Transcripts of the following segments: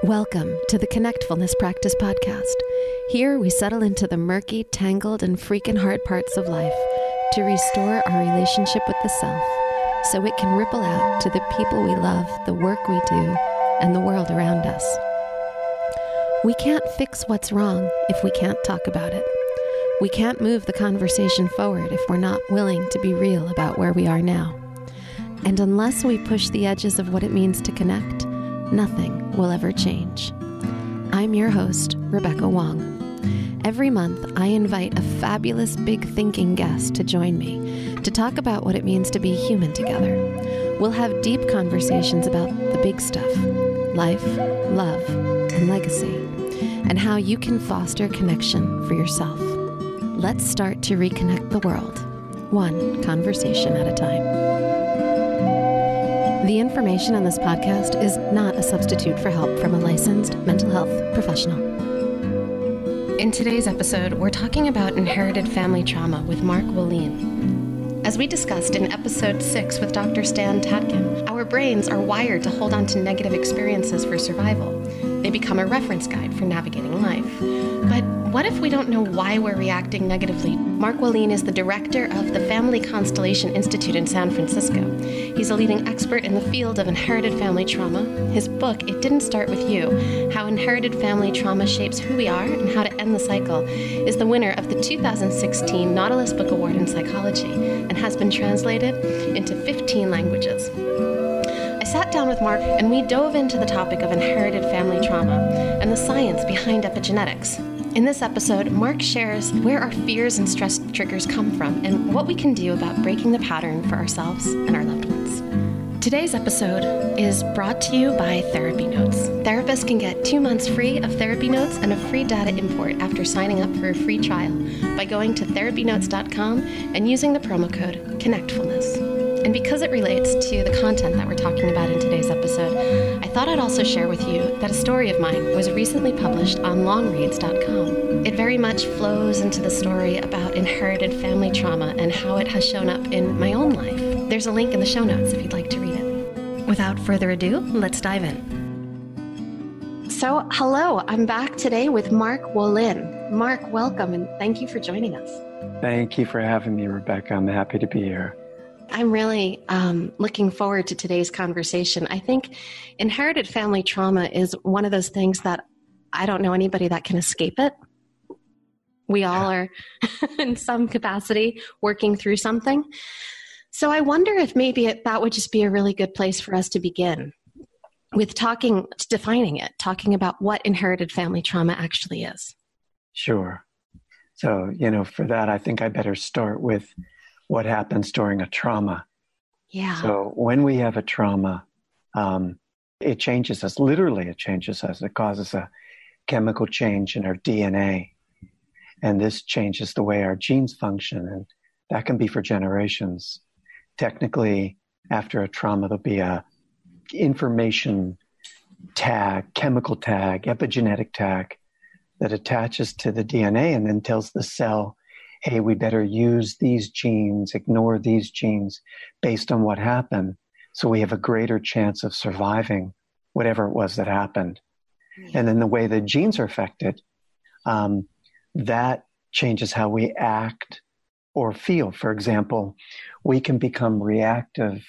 Welcome to the Connectfulness Practice Podcast. Here we settle into the murky, tangled, and freaking hard parts of life to restore our relationship with the self so it can ripple out to the people we love, the work we do, and the world around us. We can't fix what's wrong if we can't talk about it. We can't move the conversation forward if we're not willing to be real about where we are now. And unless we push the edges of what it means to connect, nothing will ever change. I'm your host, Rebecca Wong. Every month, I invite a fabulous big thinking guest to join me to talk about what it means to be human together. We'll have deep conversations about the big stuff, life, love, and legacy, and how you can foster connection for yourself. Let's start to reconnect the world, one conversation at a time. The information on this podcast is not a substitute for help from a licensed mental health professional. In today's episode, we're talking about inherited family trauma with Mark Wolynn. As we discussed in episode 6 with Dr. Stan Tatkin, our brains are wired to hold on to negative experiences for survival. They become a reference guide for navigating life. But what if we don't know why we're reacting negatively? Mark Wolynn is the director of the Family Constellation Institute in San Francisco. He's a leading expert in the field of inherited family trauma. His book, It Didn't Start With You, How Inherited Family Trauma Shapes Who We Are and How to End the Cycle, is the winner of the 2016 Nautilus Book Award in Psychology and has been translated into 15 languages. I sat down with Mark and we dove into the topic of inherited family trauma and the science behind epigenetics. In this episode, Mark shares where our fears and stress triggers come from and what we can do about breaking the pattern for ourselves and our loved ones. Today's episode is brought to you by Therapy Notes. Therapists can get 2 months free of Therapy Notes and a free data import after signing up for a free trial by going to therapynotes.com and using the promo code Connectfulness. And because it relates to the content that we're talking about in today's episode, I thought I'd also share with you that a story of mine was recently published on longreads.com. It very much flows into the story about inherited family trauma and how it has shown up in my own life. There's a link in the show notes if you'd like to read it. Without further ado, let's dive in. So, hello, I'm back today with Mark Wolynn. Mark, welcome, and thank you for joining us. Thank you for having me, Rebecca. I'm happy to be here. I'm really looking forward to today's conversation. I think inherited family trauma is one of those things that I don't know anybody that can escape it. We all are in some capacity working through something. So I wonder if maybe that would just be a really good place for us to begin with defining it, talking about what inherited family trauma actually is. Sure. So, for that, I think I better start with what happens during a trauma. Yeah. So when we have a trauma, it changes us. Literally, it changes us. It causes a chemical change in our DNA. And this changes the way our genes function. And that can be for generations. Technically, after a trauma, there'll be a information tag, chemical tag, epigenetic tag that attaches to the DNA and then tells the cell, hey, we better use these genes, ignore these genes based on what happened, so we have a greater chance of surviving whatever it was that happened. Yeah. And then the way the genes are affected, that changes how we act or feel. For example, we can become reactive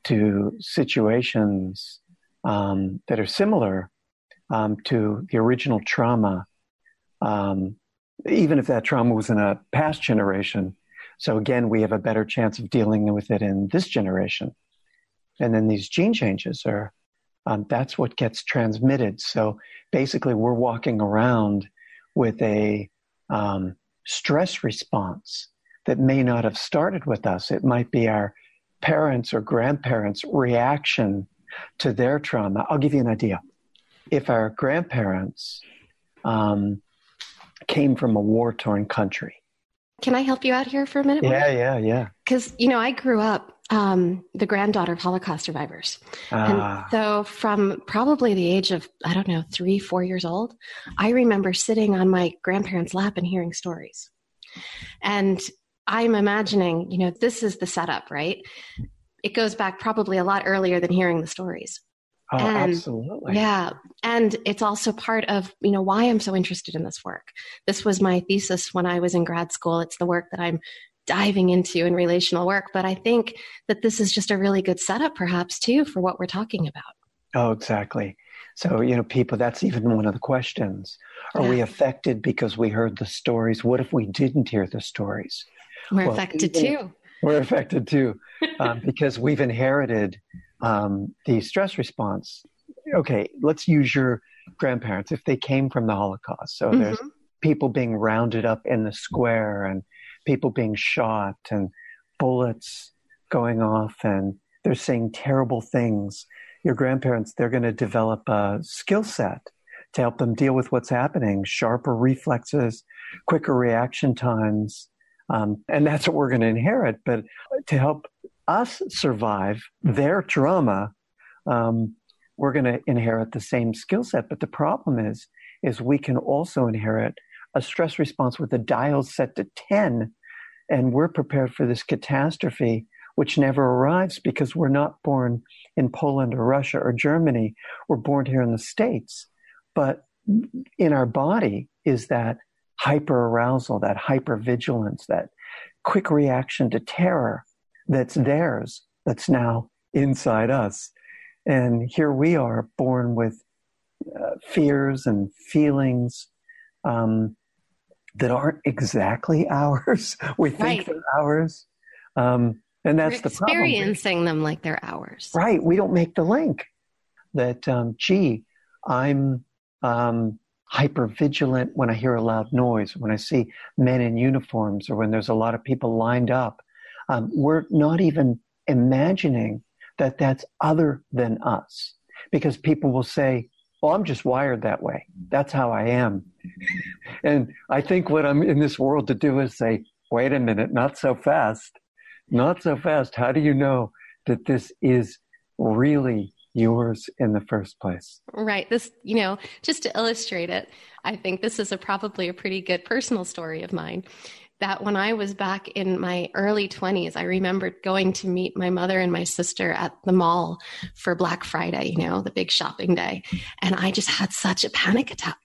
to situations that are similar to the original trauma, even if that trauma was in a past generation. So again, we have a better chance of dealing with it in this generation. And then these gene changes are, that's what gets transmitted. So basically we're walking around with a stress response that may not have started with us. It might be our parents' or grandparents' reaction to their trauma. I'll give you an idea. If our grandparents came from a war-torn country. Can I help you out here for a minute? Yeah. Because, I grew up the granddaughter of Holocaust survivors. And so from probably the age of, 3, 4 years old, I remember sitting on my grandparents' lap and hearing stories. And I'm imagining, this is the setup, right? It goes back probably a lot earlier than hearing the stories. Oh, And absolutely. yeah. And it's also part of, why I'm so interested in this work. This was my thesis when I was in grad school. It's the work that I'm diving into in relational work. But I think that this is just a really good setup, perhaps, too, for what we're talking about. Oh, exactly. So, people, that's even one of the questions. Are we Yeah. affected because we heard the stories? What if we didn't hear the stories? We're Well, affected too. we're affected too, because we've inherited the stress response. Okay, let's use your grandparents. If they came from the Holocaust, so there's people being rounded up in the square and people being shot and bullets going off and they're saying terrible things. Your grandparents, they're going to develop a skill set to help them deal with what's happening, sharper reflexes, quicker reaction times. And that's what we're going to inherit. But to help us survive their trauma, we're going to inherit the same skill set. But the problem is we can also inherit a stress response with the dial set to 10. And we're prepared for this catastrophe, which never arrives because we're not born in Poland or Russia or Germany. We're born here in the States. But in our body is that hyperarousal, that hypervigilance, that quick reaction to terror that's theirs, that's now inside us. And here we are born with fears and feelings that aren't exactly ours. We think they're ours. And that's the problem. We're experiencing them like they're ours. Right. We don't make the link that, I'm hypervigilant when I hear a loud noise, when I see men in uniforms, or when there's a lot of people lined up. We're not even imagining that that's other than us, because people will say, well, I'm just wired that way. That's how I am. And I think what I'm in this world to do is say, wait a minute, not so fast. Not so fast. How do you know that this is really yours in the first place? Right. This, just to illustrate it, I think this is probably a pretty good personal story of mine. That when I was back in my early 20s, I remembered going to meet my mother and my sister at the mall for Black Friday, the big shopping day. And I just had such a panic attack.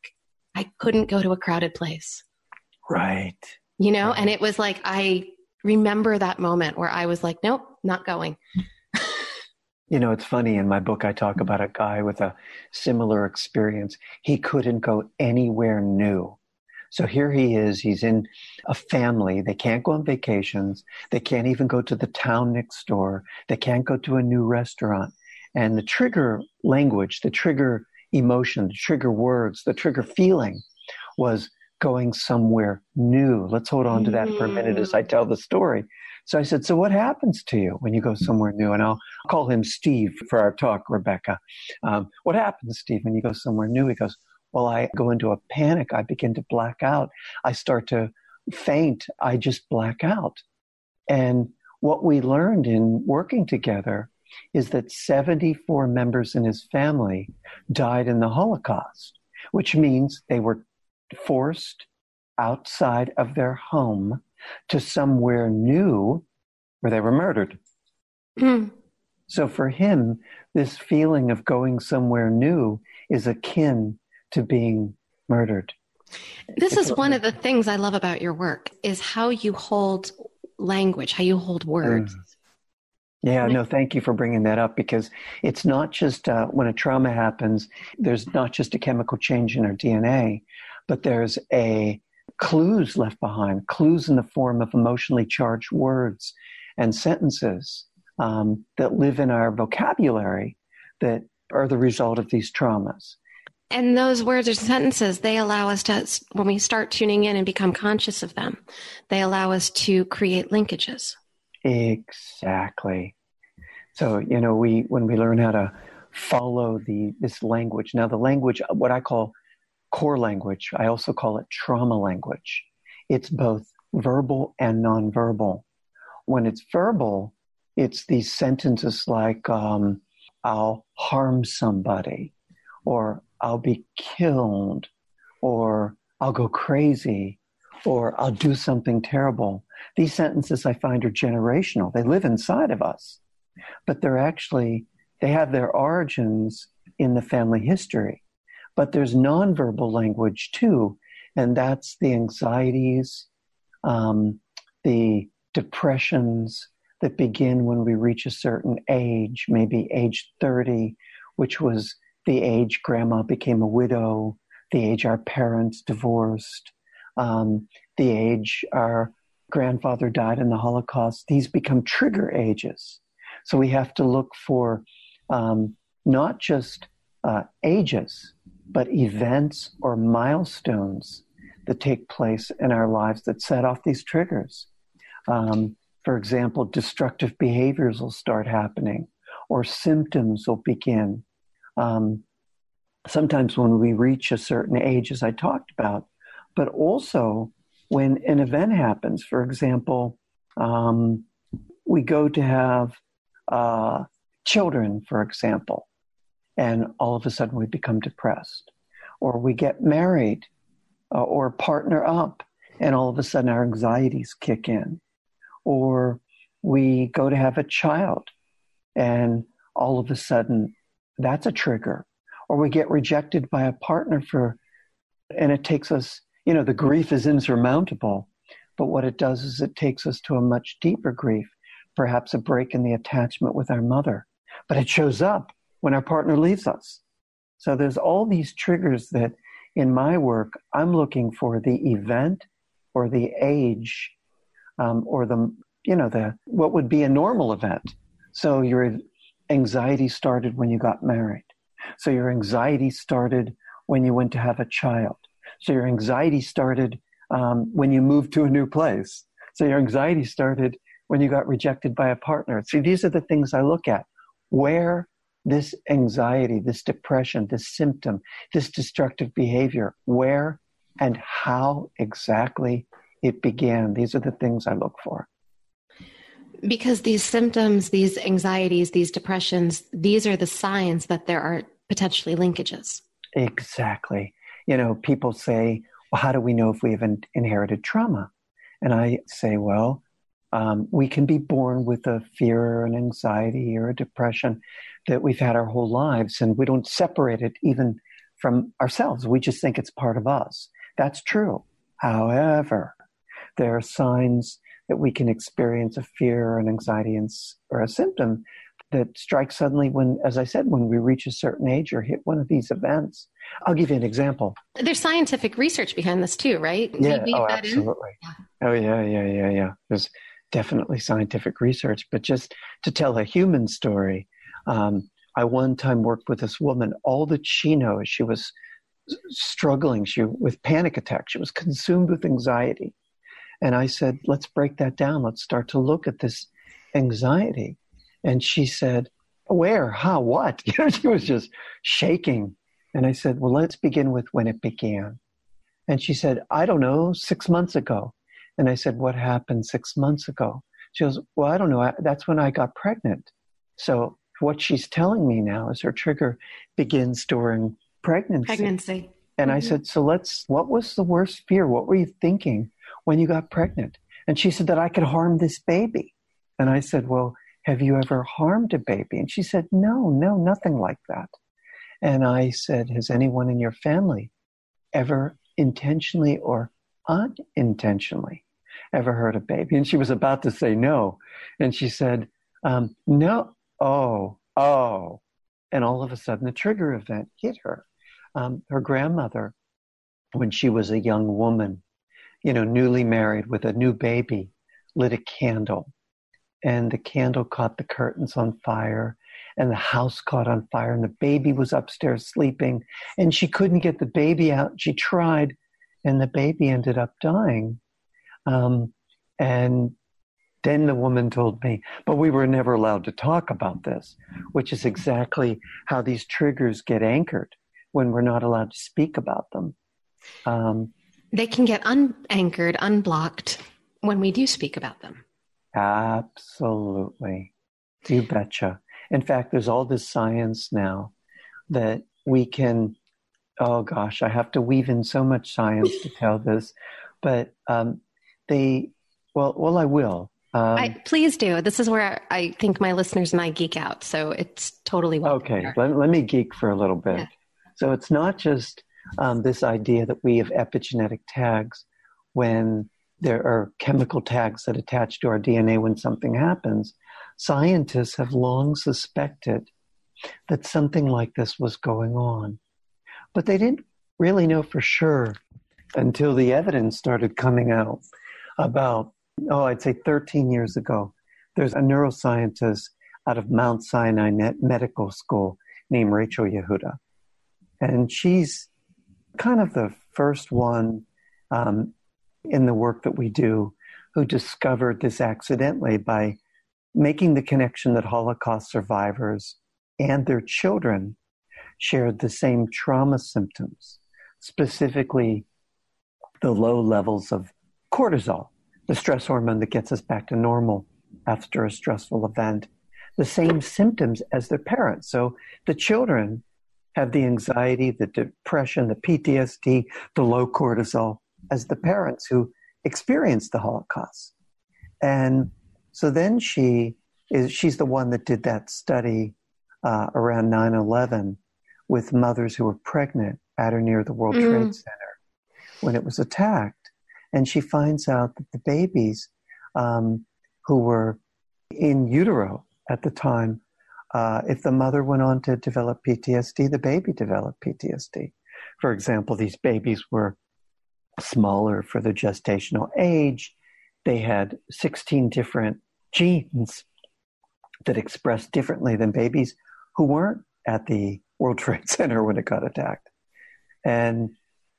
I couldn't go to a crowded place. Right. Right. And it was like, I remember that moment where I was like, nope, not going. It's funny. In my book, I talk about a guy with a similar experience. He couldn't go anywhere new. So here he is. He's in a family. They can't go on vacations. They can't even go to the town next door. They can't go to a new restaurant. And the trigger language, the trigger emotion, the trigger words, the trigger feeling was going somewhere new. Let's hold on to that for a minute as I tell the story. So I said, so what happens to you when you go somewhere new? And I'll call him Steve for our talk, Rebecca. What happens, Steve, when you go somewhere new? He goes, well, I go into a panic. I begin to black out. I start to faint. I just black out. And what we learned in working together is that 74 members in his family died in the Holocaust, which means they were forced outside of their home to somewhere new where they were murdered. So for him, this feeling of going somewhere new is akin to being murdered. This is one of the things I love about your work, is how you hold language, how you hold words. Yeah, no, thank you for bringing that up, because it's not just when a trauma happens, there's not just a chemical change in our DNA, but there's clues left behind, clues in the form of emotionally charged words and sentences that live in our vocabulary that are the result of these traumas. And those words or sentences, they allow us to, when we start tuning in and become conscious of them, they allow us to create linkages. Exactly. So, when we learn how to follow this language, now the language, what I call core language, I also call it trauma language. It's both verbal and nonverbal. When it's verbal, it's these sentences like, I'll harm somebody, or I'll be killed, or I'll go crazy, or I'll do something terrible. These sentences I find are generational. They live inside of us, but they're actually they have their origins in the family history. But there's nonverbal language too, and that's the anxieties, the depressions that begin when we reach a certain age, maybe age 30, which was the age grandma became a widow, the age our parents divorced, the age our grandfather died in the Holocaust. These become trigger ages. So we have to look for not just ages, but events or milestones that take place in our lives that set off these triggers. For example, destructive behaviors will start happening, or symptoms will begin. Sometimes when we reach a certain age, as I talked about, but also when an event happens. For example, we go to have children, for example, and all of a sudden we become depressed. Or we get married or partner up, and all of a sudden our anxieties kick in. Or we go to have a child, and all of a sudden that's a trigger. Or we get rejected by a partner and it takes us, the grief is insurmountable, but what it does is it takes us to a much deeper grief, perhaps a break in the attachment with our mother. But it shows up when our partner leaves us. So there's all these triggers that in my work, I'm looking for the event or the age or what would be a normal event. So your anxiety started when you got married. So your anxiety started when you went to have a child. So your anxiety started when you moved to a new place. So your anxiety started when you got rejected by a partner. See, these are the things I look at. Where this anxiety, this depression, this symptom, this destructive behavior, where and how exactly it began. These are the things I look for. Because these symptoms, these anxieties, these depressions, these are the signs that there are potentially linkages. Exactly. People say, well, how do we know if we have an inherited trauma? And I say, well, we can be born with a fear or an anxiety or a depression that we've had our whole lives, and we don't separate it even from ourselves. We just think it's part of us. That's true. However, there are signs that we can experience a fear or an anxiety or a symptom that strikes suddenly when, as I said, when we reach a certain age or hit one of these events. I'll give you an example. There's scientific research behind this too, right? Yeah, absolutely. Oh, yeah. There's definitely scientific research. But just to tell a human story, I one time worked with this woman. All that she knows, she was struggling with panic attacks. She was consumed with anxiety. And I said, let's break that down. Let's start to look at this anxiety. And she said, where, how, what? She was just shaking. And I said, well, let's begin with when it began. And she said, I don't know, 6 months ago. And I said, what happened 6 months ago? She goes, well, I don't know. That's when I got pregnant. So what she's telling me now is her trigger begins during pregnancy. And I said, so what was the worst fear? What were you thinking when you got pregnant? And she said that I could harm this baby. And I said, well, have you ever harmed a baby? And she said, no, nothing like that. And I said, has anyone in your family ever intentionally or unintentionally ever hurt a baby? And she was about to say no. And she said, no. Oh. And all of a sudden the trigger event hit her. Her grandmother, when she was a young woman, newly married with a new baby, lit a candle. And the candle caught the curtains on fire, and the house caught on fire, and the baby was upstairs sleeping, and she couldn't get the baby out. She tried, and the baby ended up dying. And then the woman told me, but we were never allowed to talk about this, which is exactly how these triggers get anchored when we're not allowed to speak about them. They can get unanchored, unblocked when we do speak about them. Absolutely. You betcha. In fact, there's all this science now that we can, oh gosh, I have to weave in so much science to tell this, but I will. Please do. This is where I think my listeners and I geek out. So it's totally welcome. Okay, let me geek for a little bit. Yeah. So it's not just this idea that we have epigenetic tags when there are chemical tags that attach to our DNA when something happens. Scientists have long suspected that something like this was going on. But they didn't really know for sure until the evidence started coming out about, I'd say 13 years ago. There's a neuroscientist out of Mount Sinai Medical School named Rachel Yehuda. And she's kind of the first one in the work that we do who discovered this accidentally by making the connection that Holocaust survivors and their children shared the same trauma symptoms, specifically the low levels of cortisol, the stress hormone that gets us back to normal after a stressful event, the same symptoms as their parents. So the children have the anxiety, the depression, the PTSD, the low cortisol as the parents who experienced the Holocaust. And so then she's the one that did that study around 9/11 with mothers who were pregnant at or near the World Trade Center when it was attacked. And she finds out that the babies who were in utero at the time, if the mother went on to develop PTSD, the baby developed PTSD. For example, these babies were smaller for the gestational age. They had 16 different genes that expressed differently than babies who weren't at the World Trade Center when it got attacked. And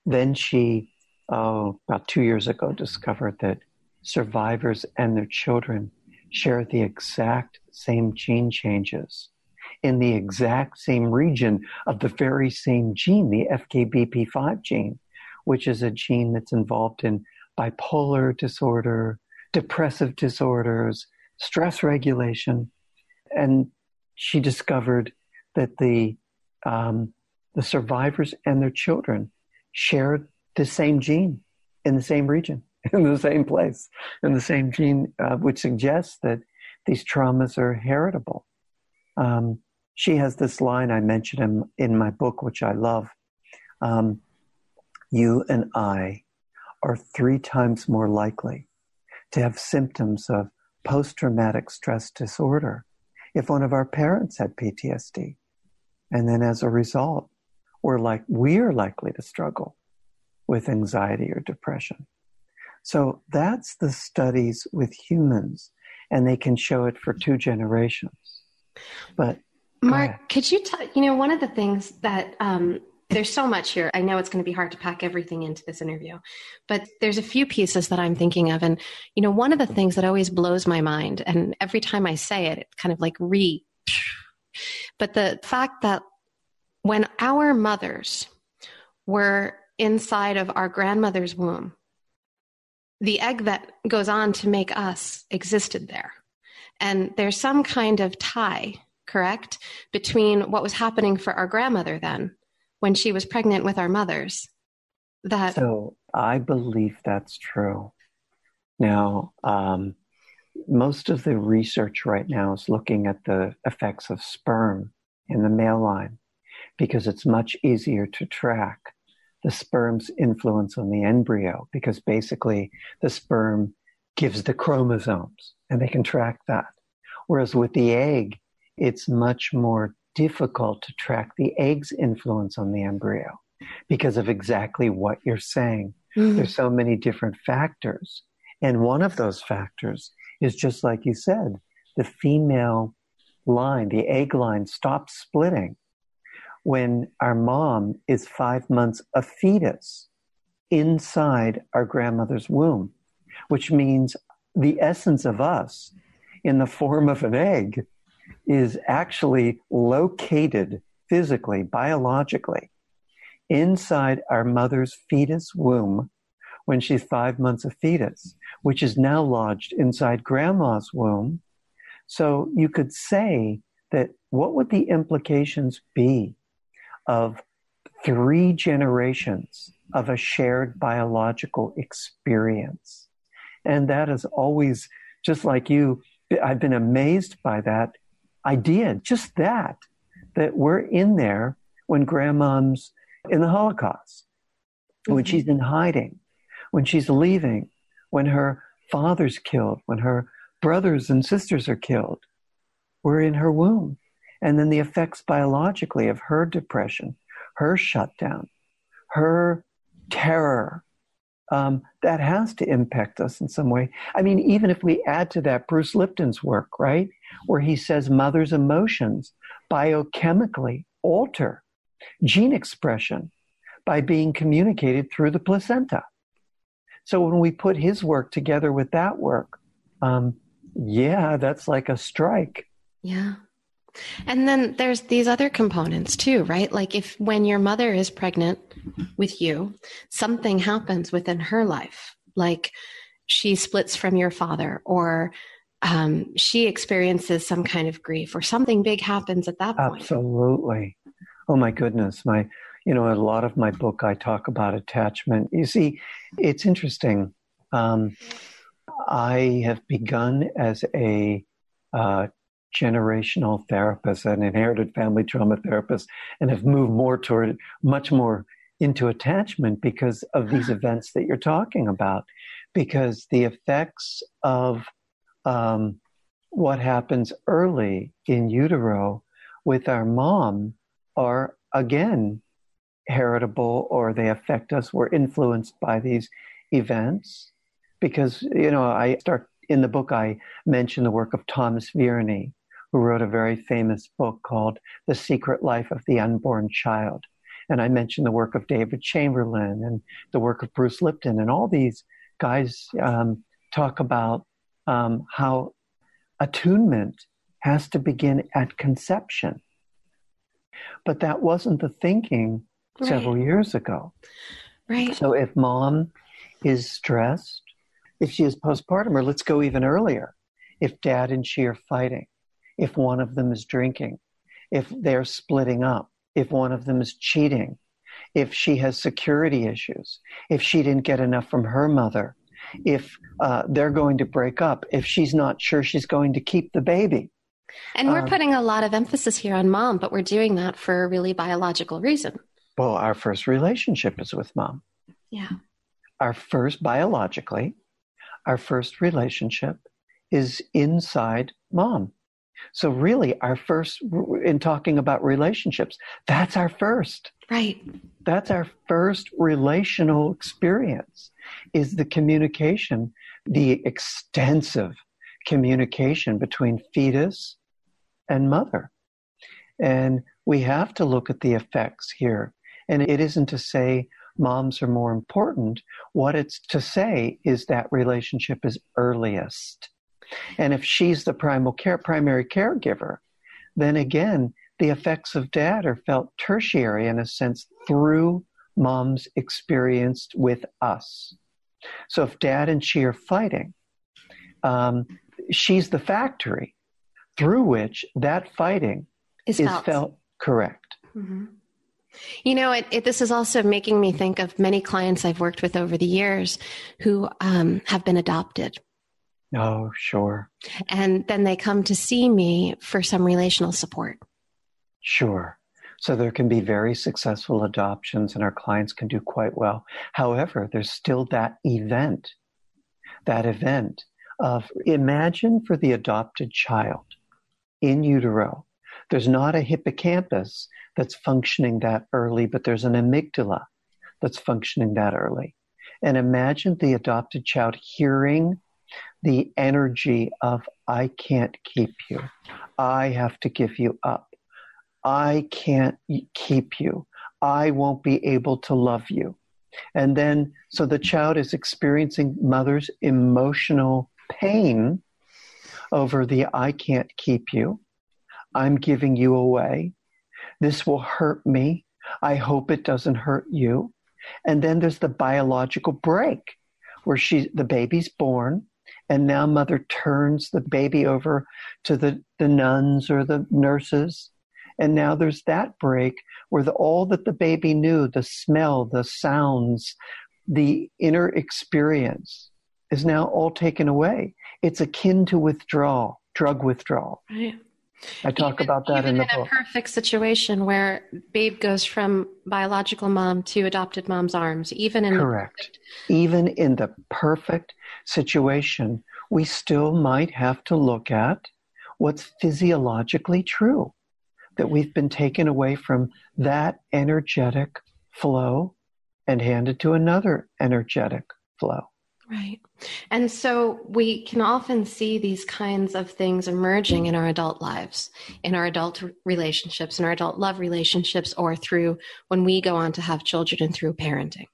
then she, about 2 years ago, discovered that survivors and their children share the exact same gene changes in the exact same region of the very same gene, the FKBP5 gene, which is a gene that's involved in bipolar disorder, depressive disorders, stress regulation. And she discovered that the survivors and their children shared the same gene in the same region, in the same place, in the same gene, which suggests that these traumas are heritable. She has this line I mentioned in my book, which I love. You and I are 3 times more likely to have symptoms of post-traumatic stress disorder if one of our parents had PTSD. And then as a result, we're likely to struggle with anxiety or depression. So that's the studies with humans, and they can show it for 2 generations. But Mark, could you one of the things that there's so much here. I know it's going to be hard to pack everything into this interview, but there's a few pieces that I'm thinking of. And, one of the things that always blows my mind, and every time I say it, it's kind of like but the fact that when our mothers were inside of our grandmother's womb, the egg that goes on to make us existed there. And there's some kind of tie, correct, between what was happening for our grandmother then, when she was pregnant with our mothers. So I believe that's true. Now, most of the research right now is looking at the effects of sperm in the male line because it's much easier to track the sperm's influence on the embryo, because basically the sperm gives the chromosomes and they can track that. Whereas with the egg, it's much more difficult to track the egg's influence on the embryo because of exactly what you're saying. There's so many different factors. And one of those factors is just like you said, the female line, the egg line stops splitting when our mom is 5 months a fetus inside our grandmother's womb, which means the essence of us in the form of an egg is actually located physically, biologically, inside our mother's fetus womb when she's 5 months a fetus, which is now lodged inside grandma's womb. So you could say that what would the implications be of 3 generations of a shared biological experience? And that has always just like you, I've been amazed by that idea, just that we're in there when grandmom's in the Holocaust, when she's in hiding, when she's leaving, when her father's killed, when her brothers and sisters are killed. We're in her womb. And then the effects biologically of her depression, her shutdown, her terror, that has to impact us in some way. I mean, even if we add to that Bruce Lipton's work, right, where he says mother's emotions biochemically alter gene expression by being communicated through the placenta. So when we put his work together with that work, that's like a strike. Yeah. And then there's these other components too, right? Like when your mother is pregnant with you, something happens within her life, like she splits from your father, or she experiences some kind of grief, or something big happens at that point. Absolutely. Oh my goodness. A lot of my book, I talk about attachment. You see, it's interesting. I have begun as a generational therapist, an inherited family trauma therapist, and have moved much more into attachment because of these events that you're talking about, because the effects of what happens early in utero with our mom are, again, heritable, or they affect us. We're influenced by these events because, in the book, I mention the work of Thomas Vierney, who wrote a very famous book called The Secret Life of the Unborn Child. And I mentioned the work of David Chamberlain and the work of Bruce Lipton. And all these guys talk about how attunement has to begin at conception. But that wasn't the thinking several years ago. Right. So if mom is stressed, if she is postpartum, or let's go even earlier, if dad and she are fighting, if one of them is drinking, if they're splitting up, if one of them is cheating, if she has security issues, if she didn't get enough from her mother, if they're going to break up, if she's not sure she's going to keep the baby. And we're putting a lot of emphasis here on mom, but we're doing that for a really biological reason. Well, our first relationship is with mom. Yeah. Biologically, our first relationship is inside mom. So really, our first, in talking about relationships, that's our first. Right. That's our first relational experience, is the communication, the extensive communication between fetus and mother. And we have to look at the effects here. And it isn't to say moms are more important. What it's to say is that relationship is earliest. And if she's the primary caregiver, then again, the effects of dad are felt tertiary in a sense through mom's experience with us. So if dad and she are fighting, she's the factory through which that fighting is felt correct. Mm-hmm. This is also making me think of many clients I've worked with over the years who have been adopted. Oh, sure. And then they come to see me for some relational support. Sure. So there can be very successful adoptions and our clients can do quite well. However, there's still that event of, imagine for the adopted child in utero, there's not a hippocampus that's functioning that early, but there's an amygdala that's functioning that early. And imagine the adopted child hearing the energy of, I can't keep you. I have to give you up. I can't keep you. I won't be able to love you. And then, so the child is experiencing mother's emotional pain over the, I can't keep you. I'm giving you away. This will hurt me. I hope it doesn't hurt you. And then there's the biological break where the baby's born, and now mother turns the baby over to the nuns or the nurses. And now there's that break where all that the baby knew, the smell, the sounds, the inner experience is now all taken away. It's akin to withdrawal, drug withdrawal. Right. I talk about that in the book. Even in a perfect situation where babe goes from biological mom to adopted mom's arms, Correct. Even in the perfect situation, we still might have to look at what's physiologically true, that we've been taken away from that energetic flow and handed to another energetic flow. Right. And so we can often see these kinds of things emerging in our adult lives, in our adult relationships, in our adult love relationships, or through when we go on to have children and through parenting.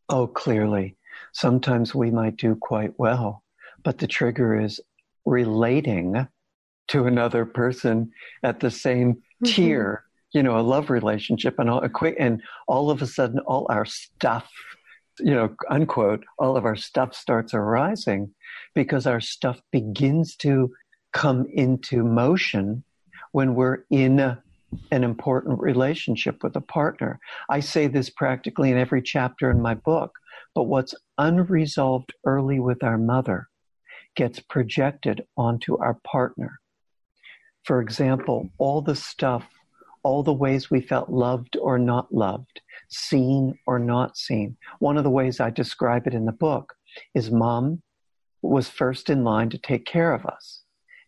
Oh, clearly. Sometimes we might do quite well, but the trigger is relating to another person at the same tier, a love relationship, and all of a sudden all our stuff, unquote, all of our stuff starts arising because our stuff begins to come into motion when we're in an important relationship with a partner. I say this practically in every chapter in my book, but what's unresolved early with our mother gets projected onto our partner. For example, all the stuff, all the ways we felt loved or not loved, seen or not seen. One of the ways I describe it in the book is mom was first in line to take care of us.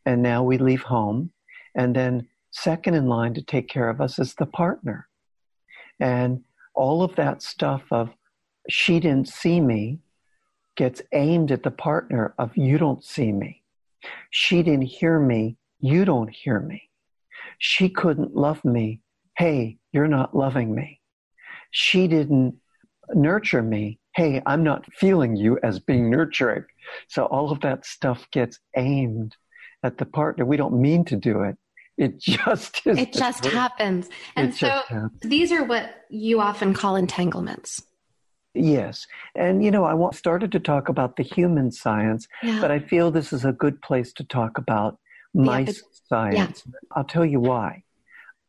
And now we leave home. And then second in line to take care of us is the partner. And all of that stuff of she didn't see me gets aimed at the partner of you don't see me. She didn't hear me. You don't hear me. She couldn't love me. Hey, you're not loving me. She didn't nurture me. Hey, I'm not feeling you as being nurturing. So all of that stuff gets aimed at the partner. We don't mean to do it. It just is. It just happens. And so these are what you often call entanglements. Yes. And, I started to talk about the human science, but I feel this is a good place to talk about mice science. Yeah. I'll tell you why.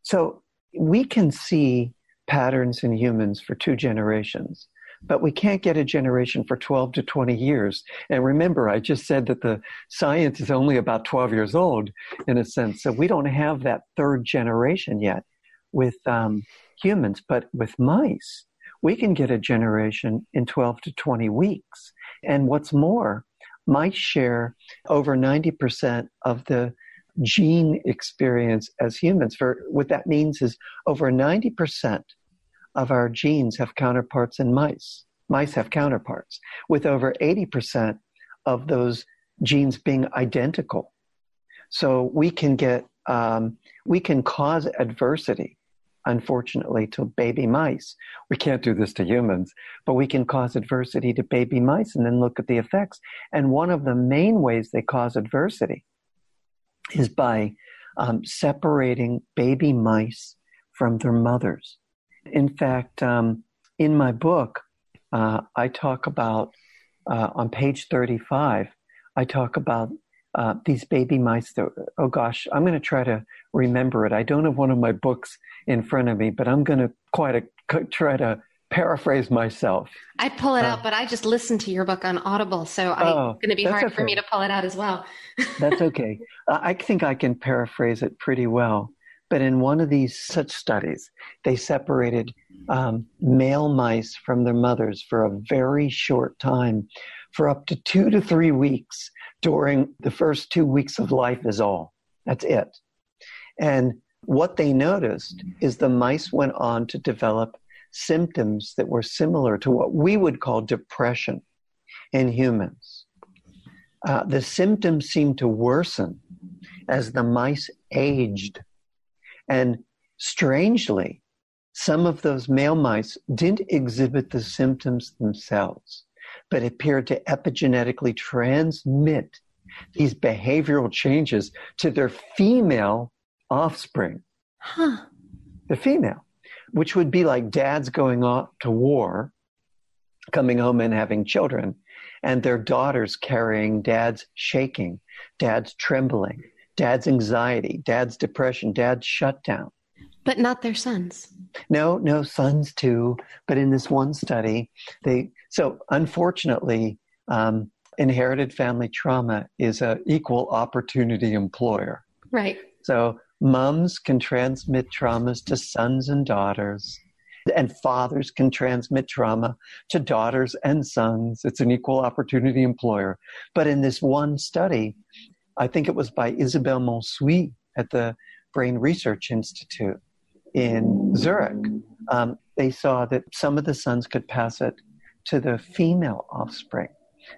So we can see patterns in humans for 2 generations, but we can't get a generation for 12 to 20 years. And remember, I just said that the science is only about 12 years old in a sense. So we don't have that 3rd generation yet with humans, but with mice, we can get a generation in 12 to 20 weeks. And what's more, mice share over 90% of the gene experience as humans. For what that means is over 90% of our genes have counterparts in mice. Mice have counterparts, with over 80% of those genes being identical. So we can cause adversity, unfortunately, to baby mice. We can't do this to humans, but we can cause adversity to baby mice and then look at the effects. And one of the main ways they cause adversity is by separating baby mice from their mothers. In fact, in my book, I talk about, on page 35, I talk about these baby mice that, oh gosh, I'm going to try to remember it. I don't have one of my books in front of me, but I'm going to try to paraphrase myself. I'd pull it out, but I just listened to your book on Audible, so it's going to be hard for me to pull it out as well. That's okay. I think I can paraphrase it pretty well. But in one of these such studies, they separated male mice from their mothers for a very short time, for up to 2 to 3 weeks during the first 2 weeks of life is all. That's it. And what they noticed is the mice went on to develop symptoms that were similar to what we would call depression in humans. The symptoms seemed to worsen as the mice aged. And strangely, some of those male mice didn't exhibit the symptoms themselves, but appeared to epigenetically transmit these behavioral changes to their female offspring. The female, which would be like dads going off to war, coming home and having children, and their daughters carrying dad's shaking, dad's trembling, dad's anxiety, dad's depression, dad's shutdown. But not their sons. No, sons too. But in this one study, so unfortunately, inherited family trauma is an equal opportunity employer. Right. So moms can transmit traumas to sons and daughters, and fathers can transmit trauma to daughters and sons. It's an equal opportunity employer. But in this one study, I think it was by Isabelle Monsuy at the Brain Research Institute in Zurich, they saw that some of the sons could pass it to the female offspring.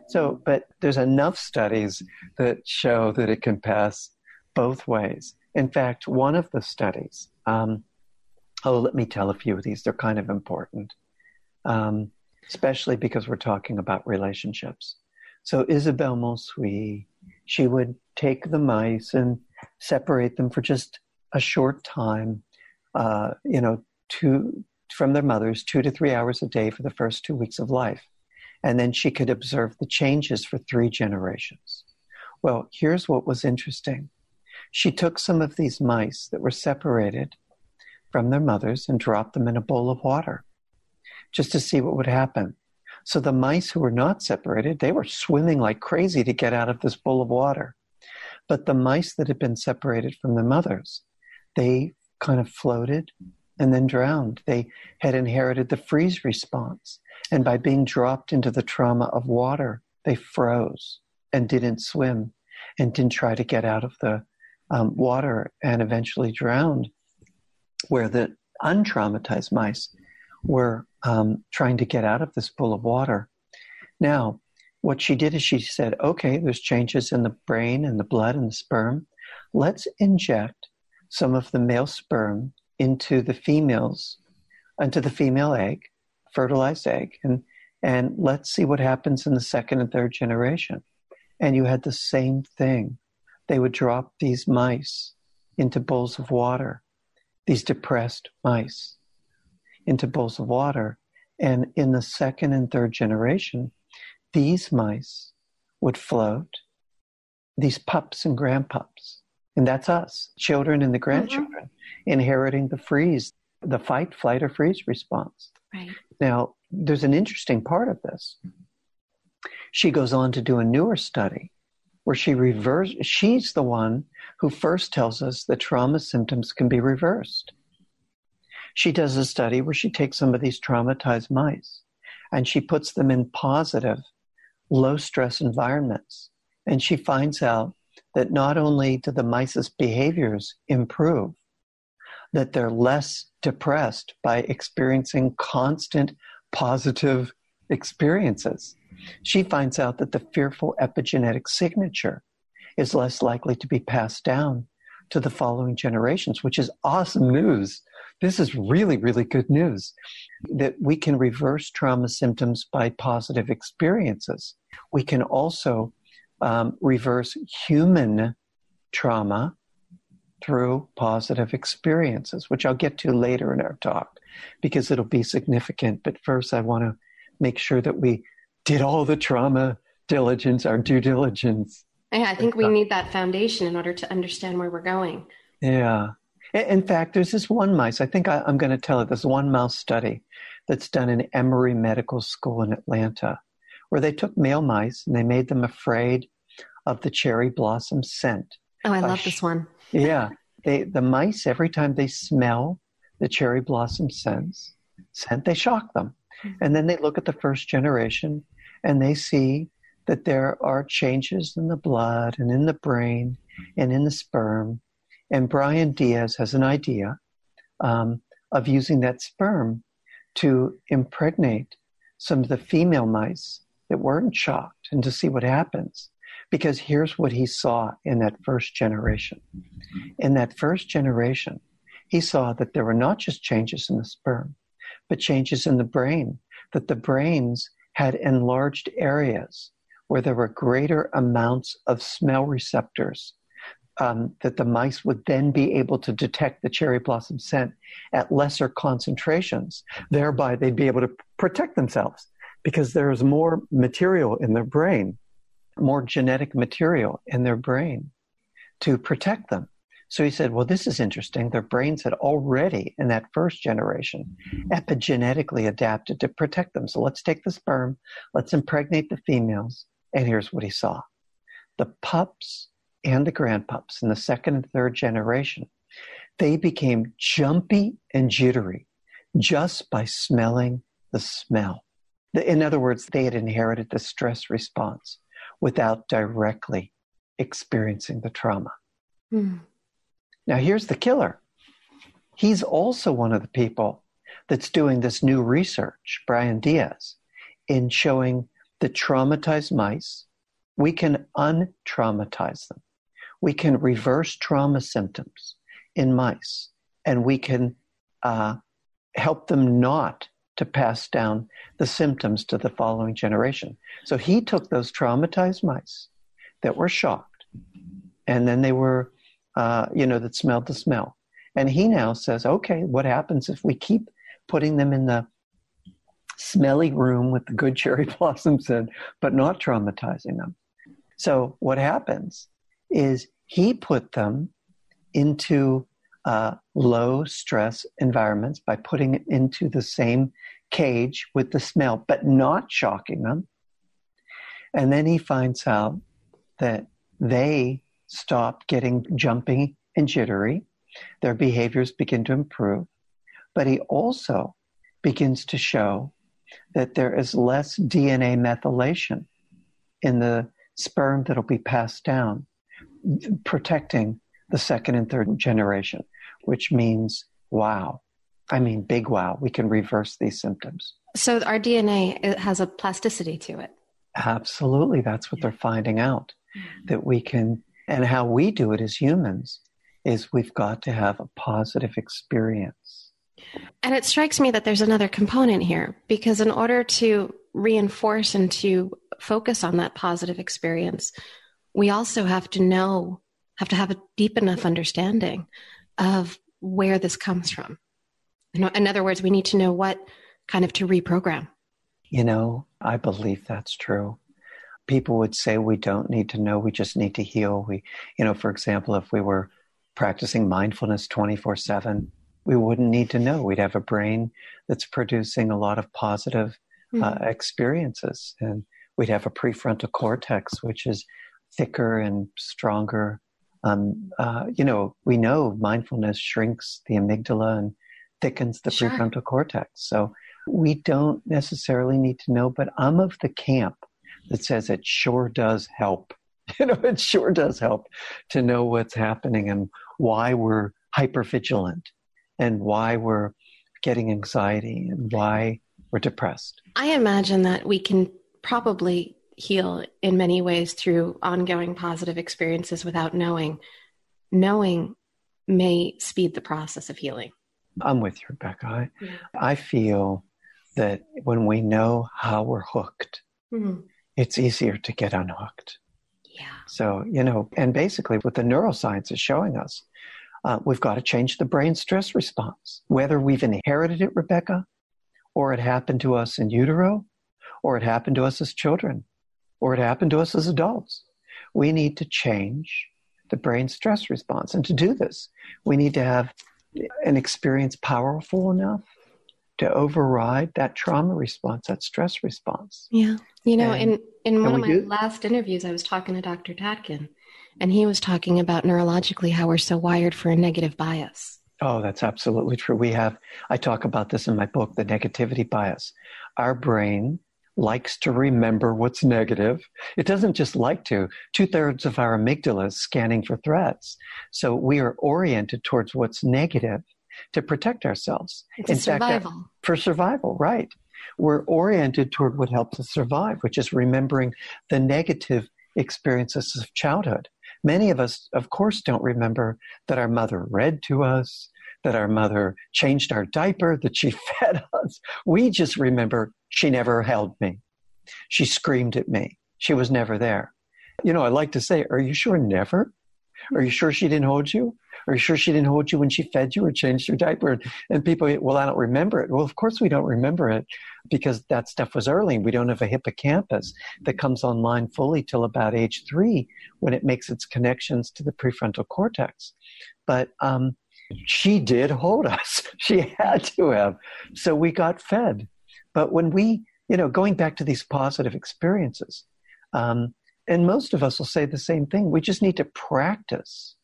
So, but there's enough studies that show that it can pass both ways. In fact, one of the studies, let me tell a few of these. They're kind of important, especially because we're talking about relationships. So Isabelle Monsuy, she would take the mice and separate them for just a short time, from their mothers, 2 to 3 hours a day for the first 2 weeks of life. And then she could observe the changes for 3 generations. Well, here's what was interesting. She took some of these mice that were separated from their mothers and dropped them in a bowl of water just to see what would happen. So the mice who were not separated, they were swimming like crazy to get out of this bowl of water. But the mice that had been separated from their mothers, they kind of floated and then drowned. They had inherited the freeze response. And by being dropped into the trauma of water, they froze and didn't swim and didn't try to get out of the water and eventually drowned, where the untraumatized mice were trying to get out of this pool of water. Now, what she did is she said, okay, there's changes in the brain and the blood and the sperm. Let's inject some of the male sperm into the female egg, fertilized egg, and let's see what happens in the 2nd and 3rd generation. And you had the same thing. They would drop these mice into bowls of water, these depressed mice into bowls of water. And in the 2nd and 3rd generation, these mice would float, these pups and grandpups. And that's us, children and the grandchildren, inheriting the freeze, the fight, flight, or freeze response. Right. Now, there's an interesting part of this. She goes on to do a newer study where she's the one who first tells us that trauma symptoms can be reversed. She does a study where she takes some of these traumatized mice and she puts them in positive, low-stress environments. And she finds out that not only do the mice's behaviors improve, that they're less depressed by experiencing constant positive experiences. She finds out that the fearful epigenetic signature is less likely to be passed down to the following generations, which is awesome news. This is really, really good news, that we can reverse trauma symptoms by positive experiences. We can also reverse human trauma through positive experiences, which I'll get to later in our talk because it'll be significant. But first, I want to make sure that we did all the trauma diligence, our due diligence. Yeah, I think we need that foundation in order to understand where we're going. Yeah. In fact, there's this one mice, I think I'm going to tell it, this one mouse study that's done in Emory Medical School in Atlanta, where they took male mice and they made them afraid of the cherry blossom scent. Oh, I love this one. Yeah. The mice, every time they smell the cherry blossom scent, they shock them. Mm-hmm. And then they look at the first generation and they see that there are changes in the blood and in the brain and in the sperm. And Brian Diaz has an idea of using that sperm to impregnate some of the female mice that weren't shocked and to see what happens. Because here's what he saw in that first generation. In that first generation, he saw that there were not just changes in the sperm, but changes in the brain, that the brains had enlarged areas where there were greater amounts of smell receptors, that the mice would then be able to detect the cherry blossom scent at lesser concentrations. Thereby, they'd be able to protect themselves because there's more material in their brain, more genetic material in their brain to protect them. So he said, well, this is interesting. Their brains had already, in that first generation, epigenetically adapted to protect them. So let's take the sperm, let's impregnate the females, And here's what he saw. The pups and the grandpups in the second and third generation, they became jumpy and jittery just by smelling the smell. In other words, they had inherited the stress response without directly experiencing the trauma. Now, here's the killer. He's also one of the people that's doing this new research, Brian Diaz, in showing that traumatized mice, we can un-traumatize them. We can reverse trauma symptoms in mice, and we can help them not to pass down the symptoms to the following generation. So he took those traumatized mice that were shocked, and then they were, that smelled the smell. And he now says, okay, what happens if we keep putting them in the smelly room with the good cherry blossoms in, but not traumatizing them? So what happens is he put them into low stress environments by putting it into the same cage with the smell, but not shocking them. And then he finds out that they stop getting jumpy and jittery. Their behaviors begin to improve. But he also begins to show that there is less DNA methylation in the sperm that'll be passed down, protecting the second and third generation, which means, wow. I mean, big wow. We can reverse these symptoms. So our DNA, it has a plasticity to it. Absolutely. That's what they're finding out, that we can, and how we do it as humans is we've got to have a positive experience. And it strikes me that there's another component here, because in order to reinforce and to focus on that positive experience, we also have to have a deep enough understanding of where this comes from. In other words, we need to know what kind of to reprogram. I believe that's true. People would say we don't need to know, we just need to heal. For example, if we were practicing mindfulness 24/7, we wouldn't need to know. We'd have a brain that's producing a lot of positive experiences. And we'd have a prefrontal cortex, which is thicker and stronger. We know mindfulness shrinks the amygdala and thickens the prefrontal cortex. So we don't necessarily need to know, but I'm of the camp that says it sure does help. It sure does help to know what's happening and why we're hypervigilant and why we're getting anxiety and why we're depressed. I imagine that we can probably heal in many ways through ongoing positive experiences without knowing. Knowing may speed the process of healing. I'm with you, Rebecca. I feel that when we know how we're hooked, it's easier to get unhooked. Yeah. So, and basically what the neuroscience is showing us, we've got to change the brain stress response. Whether we've inherited it, Rebecca, or it happened to us in utero, or it happened to us as children, or it happened to us as adults. We need to change the brain stress response. And to do this, we need to have an experience powerful enough to override that trauma response, that stress response. Yeah. In one of my last interviews, I was talking to Dr. Tatkin, and he was talking about neurologically how we're so wired for a negative bias. Oh, that's absolutely true. I talk about this in my book, The Negativity Bias. Our brain likes to remember what's negative. It doesn't just like to. 2/3 of our amygdala is scanning for threats. So we are oriented towards what's negative to protect ourselves. It's survival. For survival, right. We're oriented toward what helps us survive, which is remembering the negative experiences of childhood. Many of us, of course, don't remember that our mother read to us, that our mother changed our diaper, that she fed us. We just remember she never held me. She screamed at me. She was never there. I like to say, are you sure never? Are you sure she didn't hold you? Are you sure she didn't hold you when she fed you or changed your diaper? And people, well, I don't remember it. Well, of course we don't remember it because that stuff was early. We don't have a hippocampus that comes online fully till about age 3 when it makes its connections to the prefrontal cortex. But she did hold us. She had to have. So we got fed. But when we, going back to these positive experiences, And most of us will say the same thing. We just need to practice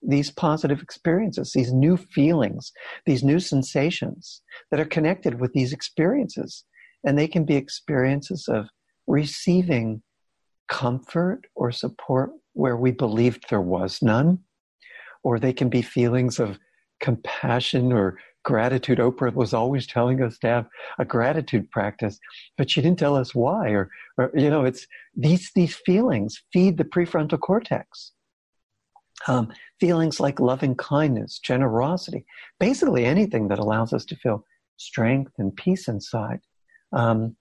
these positive experiences, these new feelings, these new sensations that are connected with these experiences. And they can be experiences of receiving comfort or support where we believed there was none, or they can be feelings of compassion or gratitude. Oprah was always telling us to have a gratitude practice, but she didn't tell us why. Or it's these feelings feed the prefrontal cortex. Feelings like loving kindness, generosity, basically anything that allows us to feel strength and peace inside. When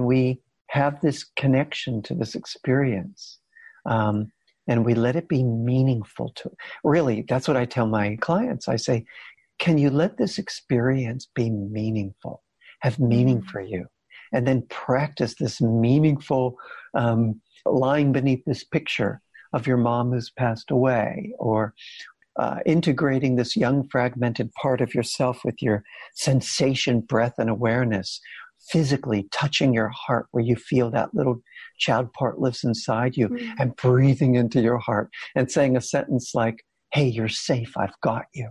we have this connection to this experience, and we let it be meaningful to it. Really, that's what I tell my clients. I say, can you let this experience be meaningful, have meaning for you? And then practice this meaningful lying beneath this picture of your mom who's passed away, or integrating this young fragmented part of yourself with your sensation, breath, and awareness, physically touching your heart where you feel that little child part lives inside you, and breathing into your heart and saying a sentence like, hey, you're safe, I've got you.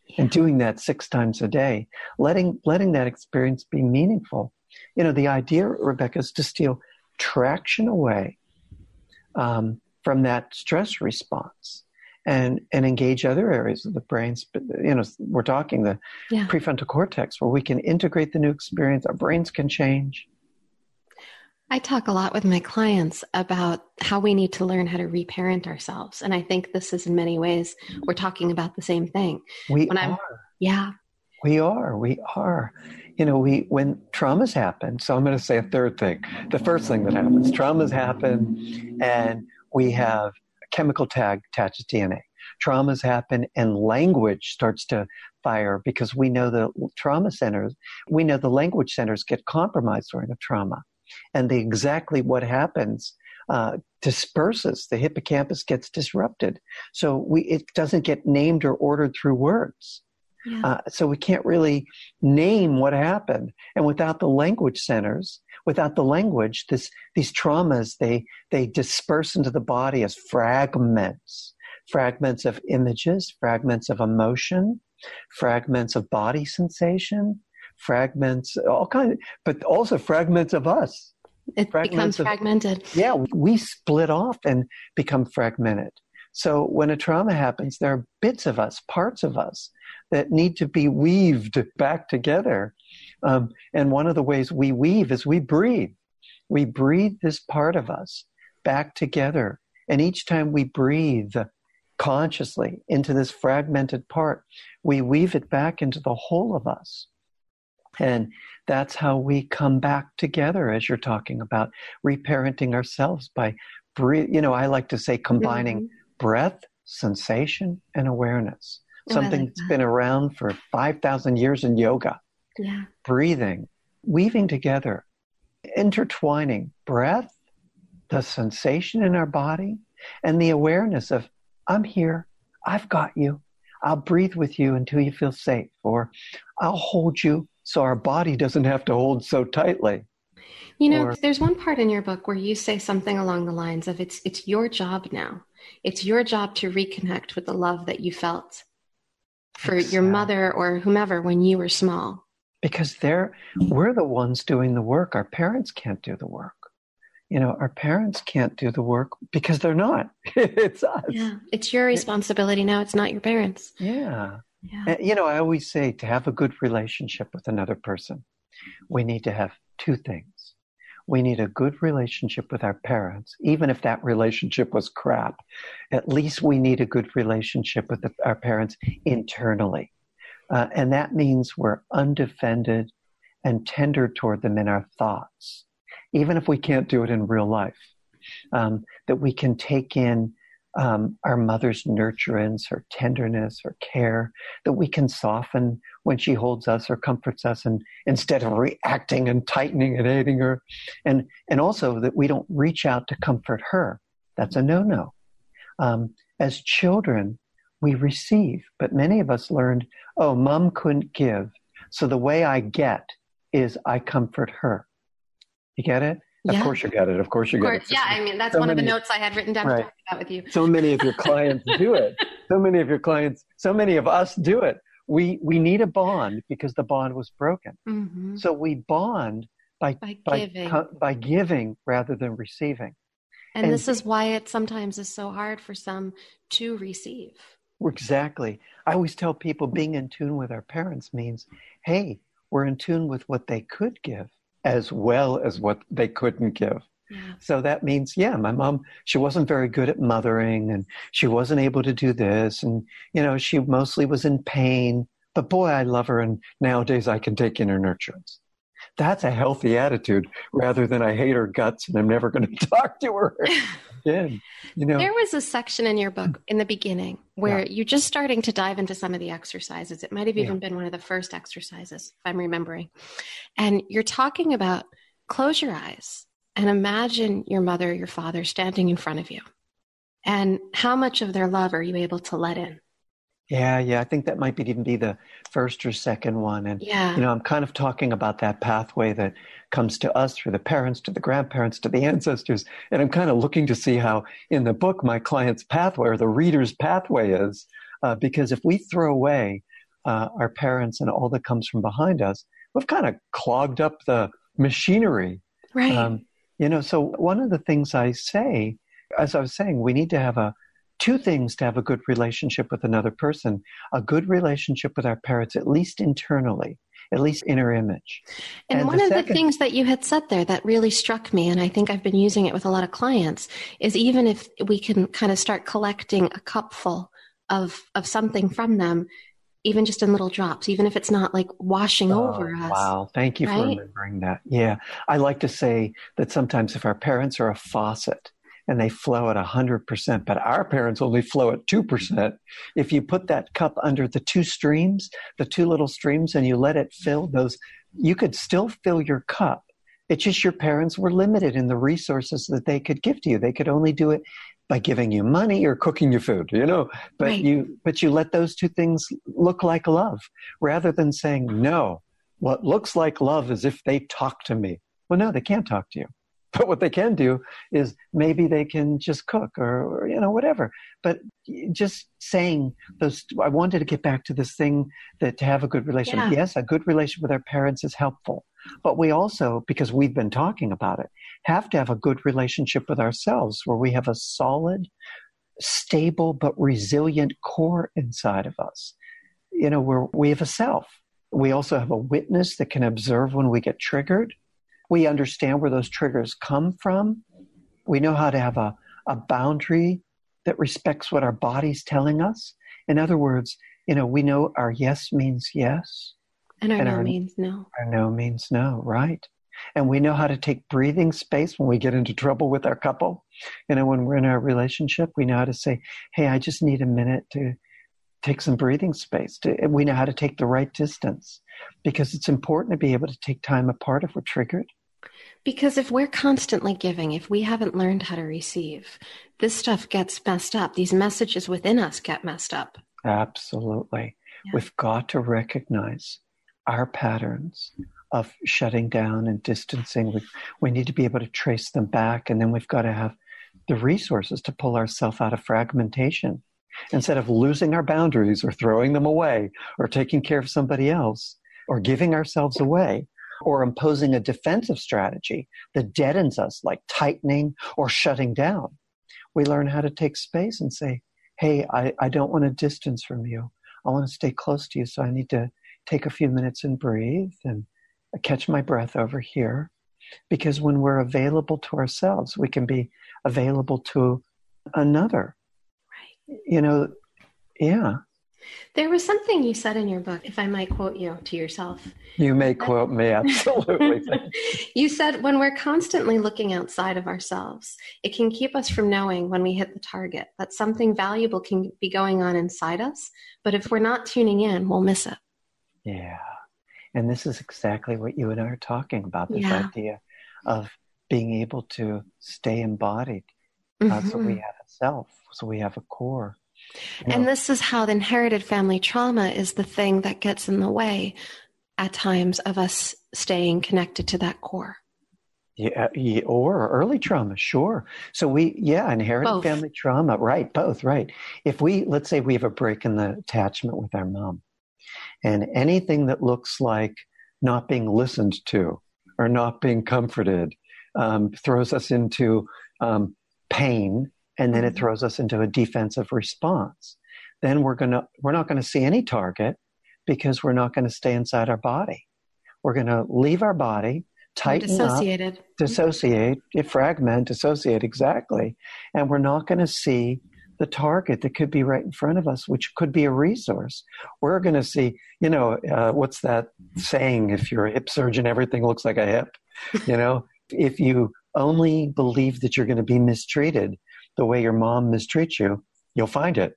Yeah. And doing that 6 times a day, letting that experience be meaningful. The idea, Rebecca, is to steal traction away from that stress response and engage other areas of the brain. We're talking the prefrontal cortex, where we can integrate the new experience. Our brains can change. I talk a lot with my clients about how we need to learn how to reparent ourselves. And I think this is, in many ways, we're talking about the same thing. We are. When traumas happen, so I'm going to say a third thing. The first thing that happens, traumas happen and we have a chemical tag attached to DNA. Traumas happen and language starts to fire, because we know the language centers get compromised during a trauma. And exactly what happens disperses. The hippocampus gets disrupted. So it doesn't get named or ordered through words. Yeah. So we can't really name what happened. And without the language centers, without the language, these traumas, they disperse into the body as fragments of images, fragments of emotion, fragments of body sensation, fragments, all kinds, but also fragments of us. It becomes fragmented. Yeah, we split off and become fragmented. So when a trauma happens, there are bits of us, parts of us, that need to be weaved back together. And one of the ways we weave is we breathe. We breathe this part of us back together. And each time we breathe consciously into this fragmented part, we weave it back into the whole of us. And that's how we come back together, as you're talking about, reparenting ourselves by I like to say combining breath, sensation, and awareness. Something that's been around for 5,000 years in yoga. Yeah. Breathing, weaving together, intertwining breath, the sensation in our body, and the awareness of, I'm here, I've got you, I'll breathe with you until you feel safe, or I'll hold you so our body doesn't have to hold so tightly. There's one part in your book where you say something along the lines of, it's your job now. It's your job to reconnect with the love that you felt for your mother or whomever when you were small. Because we're the ones doing the work. Our parents can't do the work. Our parents can't do the work because they're not. It's us. Yeah, it's your responsibility now. It's not your parents. Yeah. And, I always say, to have a good relationship with another person, we need to have 2 things. We need a good relationship with our parents, even if that relationship was crap. At least we need a good relationship with our parents internally. And that means we're undefended and tender toward them in our thoughts, even if we can't do it in real life. That we can take in our mother's nurturance, her tenderness, her care, that we can soften when she holds us or comforts us, and instead of reacting and tightening and hating her. And also that we don't reach out to comfort her. That's a no-no. As children, we receive, but many of us learned, mom couldn't give, so the way I get is I comfort her. You get it? Of course you got it. Of course you got it. Yeah, I mean, that's one of the notes I had written down to talk about with you. So many of your clients do it. So many of us do it. We need a bond because the bond was broken. Mm-hmm. So we bond by giving rather than receiving. And this is why it sometimes is so hard for some to receive. Exactly. I always tell people being in tune with our parents means, hey, we're in tune with what they could give as well as what they couldn't give. Yeah. So that means, my mom, she wasn't very good at mothering and she wasn't able to do this. And, she mostly was in pain, but boy, I love her. And nowadays I can take in her nurturance. That's a healthy attitude rather than I hate her guts and I'm never going to talk to her again. There was a section in your book in the beginning where you're just starting to dive into some of the exercises. It might have even been one of the first exercises, if I'm remembering. And you're talking about close your eyes and imagine your mother, your father standing in front of you. And how much of their love are you able to let in? Yeah. I think that might even be the first or second one. And, I'm kind of talking about that pathway that comes to us through the parents, to the grandparents, to the ancestors. And I'm kind of looking to see how in the book, my client's pathway or the reader's pathway is, because if we throw away our parents and all that comes from behind us, we've kind of clogged up the machinery. Right. So one of the things I say, as I was saying, we need to have two things to have a good relationship with another person: a good relationship with our parents, at least internally, at least inner image. And one of the things that you had said there that really struck me, and I think I've been using it with a lot of clients, is even if we can kind of start collecting a cupful of something from them, even just in little drops, even if it's not like washing over us. Wow. Thank you for remembering that. Yeah. I like to say that sometimes if our parents are a faucet, and they flow at 100%, but our parents only flow at 2%. If you put that cup under the two little streams, and you let it fill those, you could still fill your cup. It's just your parents were limited in the resources that they could give to you. They could only do it by giving you money or cooking you food, but you let those two things look like love rather than saying, no, what looks like love is if they talk to me. Well, no, they can't talk to you. But what they can do is maybe they can just cook or whatever. But just saying those, I wanted to get back to this thing that to have a good relationship. Yes, a good relationship with our parents is helpful. But we also, because we've been talking about it, have to have a good relationship with ourselves where we have a solid, stable, but resilient core inside of us. Where we have a self. We also have a witness that can observe when we get triggered. We understand where those triggers come from. We know how to have a boundary that respects what our body's telling us. In other words, we know our yes means yes. And our no means no. Our no means no, right? And we know how to take breathing space when we get into trouble with our couple. When we're in our relationship, we know how to say, hey, I just need a minute to take some breathing space. We know how to take the right distance because it's important to be able to take time apart if we're triggered. Because if we're constantly giving, if we haven't learned how to receive, this stuff gets messed up. These messages within us get messed up. Absolutely. Yeah. We've got to recognize our patterns of shutting down and distancing. We need to be able to trace them back, and then we've got to have the resources to pull ourselves out of fragmentation. Instead of losing our boundaries or throwing them away or taking care of somebody else or giving ourselves away, or imposing a defensive strategy that deadens us, like tightening or shutting down. We learn how to take space and say, hey, I don't want to distance from you. I want to stay close to you, so I need to take a few minutes and breathe and catch my breath over here. Because when we're available to ourselves, we can be available to another. Right. Yeah. There was something you said in your book, if I might quote you to yourself. You may quote me, absolutely. You said, when we're constantly looking outside of ourselves, it can keep us from knowing when we hit the target that something valuable can be going on inside us. But if we're not tuning in, we'll miss it. Yeah. And this is exactly what you and I are talking about, this idea of being able to stay embodied. So we have a self, so we have a core. And this is how the inherited family trauma is the thing that gets in the way at times of us staying connected to that core. Yeah, or early trauma, sure. So inherited Both. family trauma, right? Both, right. If let's say we have a break in the attachment with our mom, and anything that looks like not being listened to or not being comforted throws us into pain, and then it throws us into a defensive response. Then we're not gonna see any target because we're not gonna stay inside our body. We're gonna leave our body, tighten up, dissociate, fragment, dissociate, exactly. And we're not going to see the target that could be right in front of us, which could be a resource. We're going to see, what's that saying? If you're a hip surgeon, everything looks like a hip. If you only believe that you're going to be mistreated the way your mom mistreats you, you'll find it.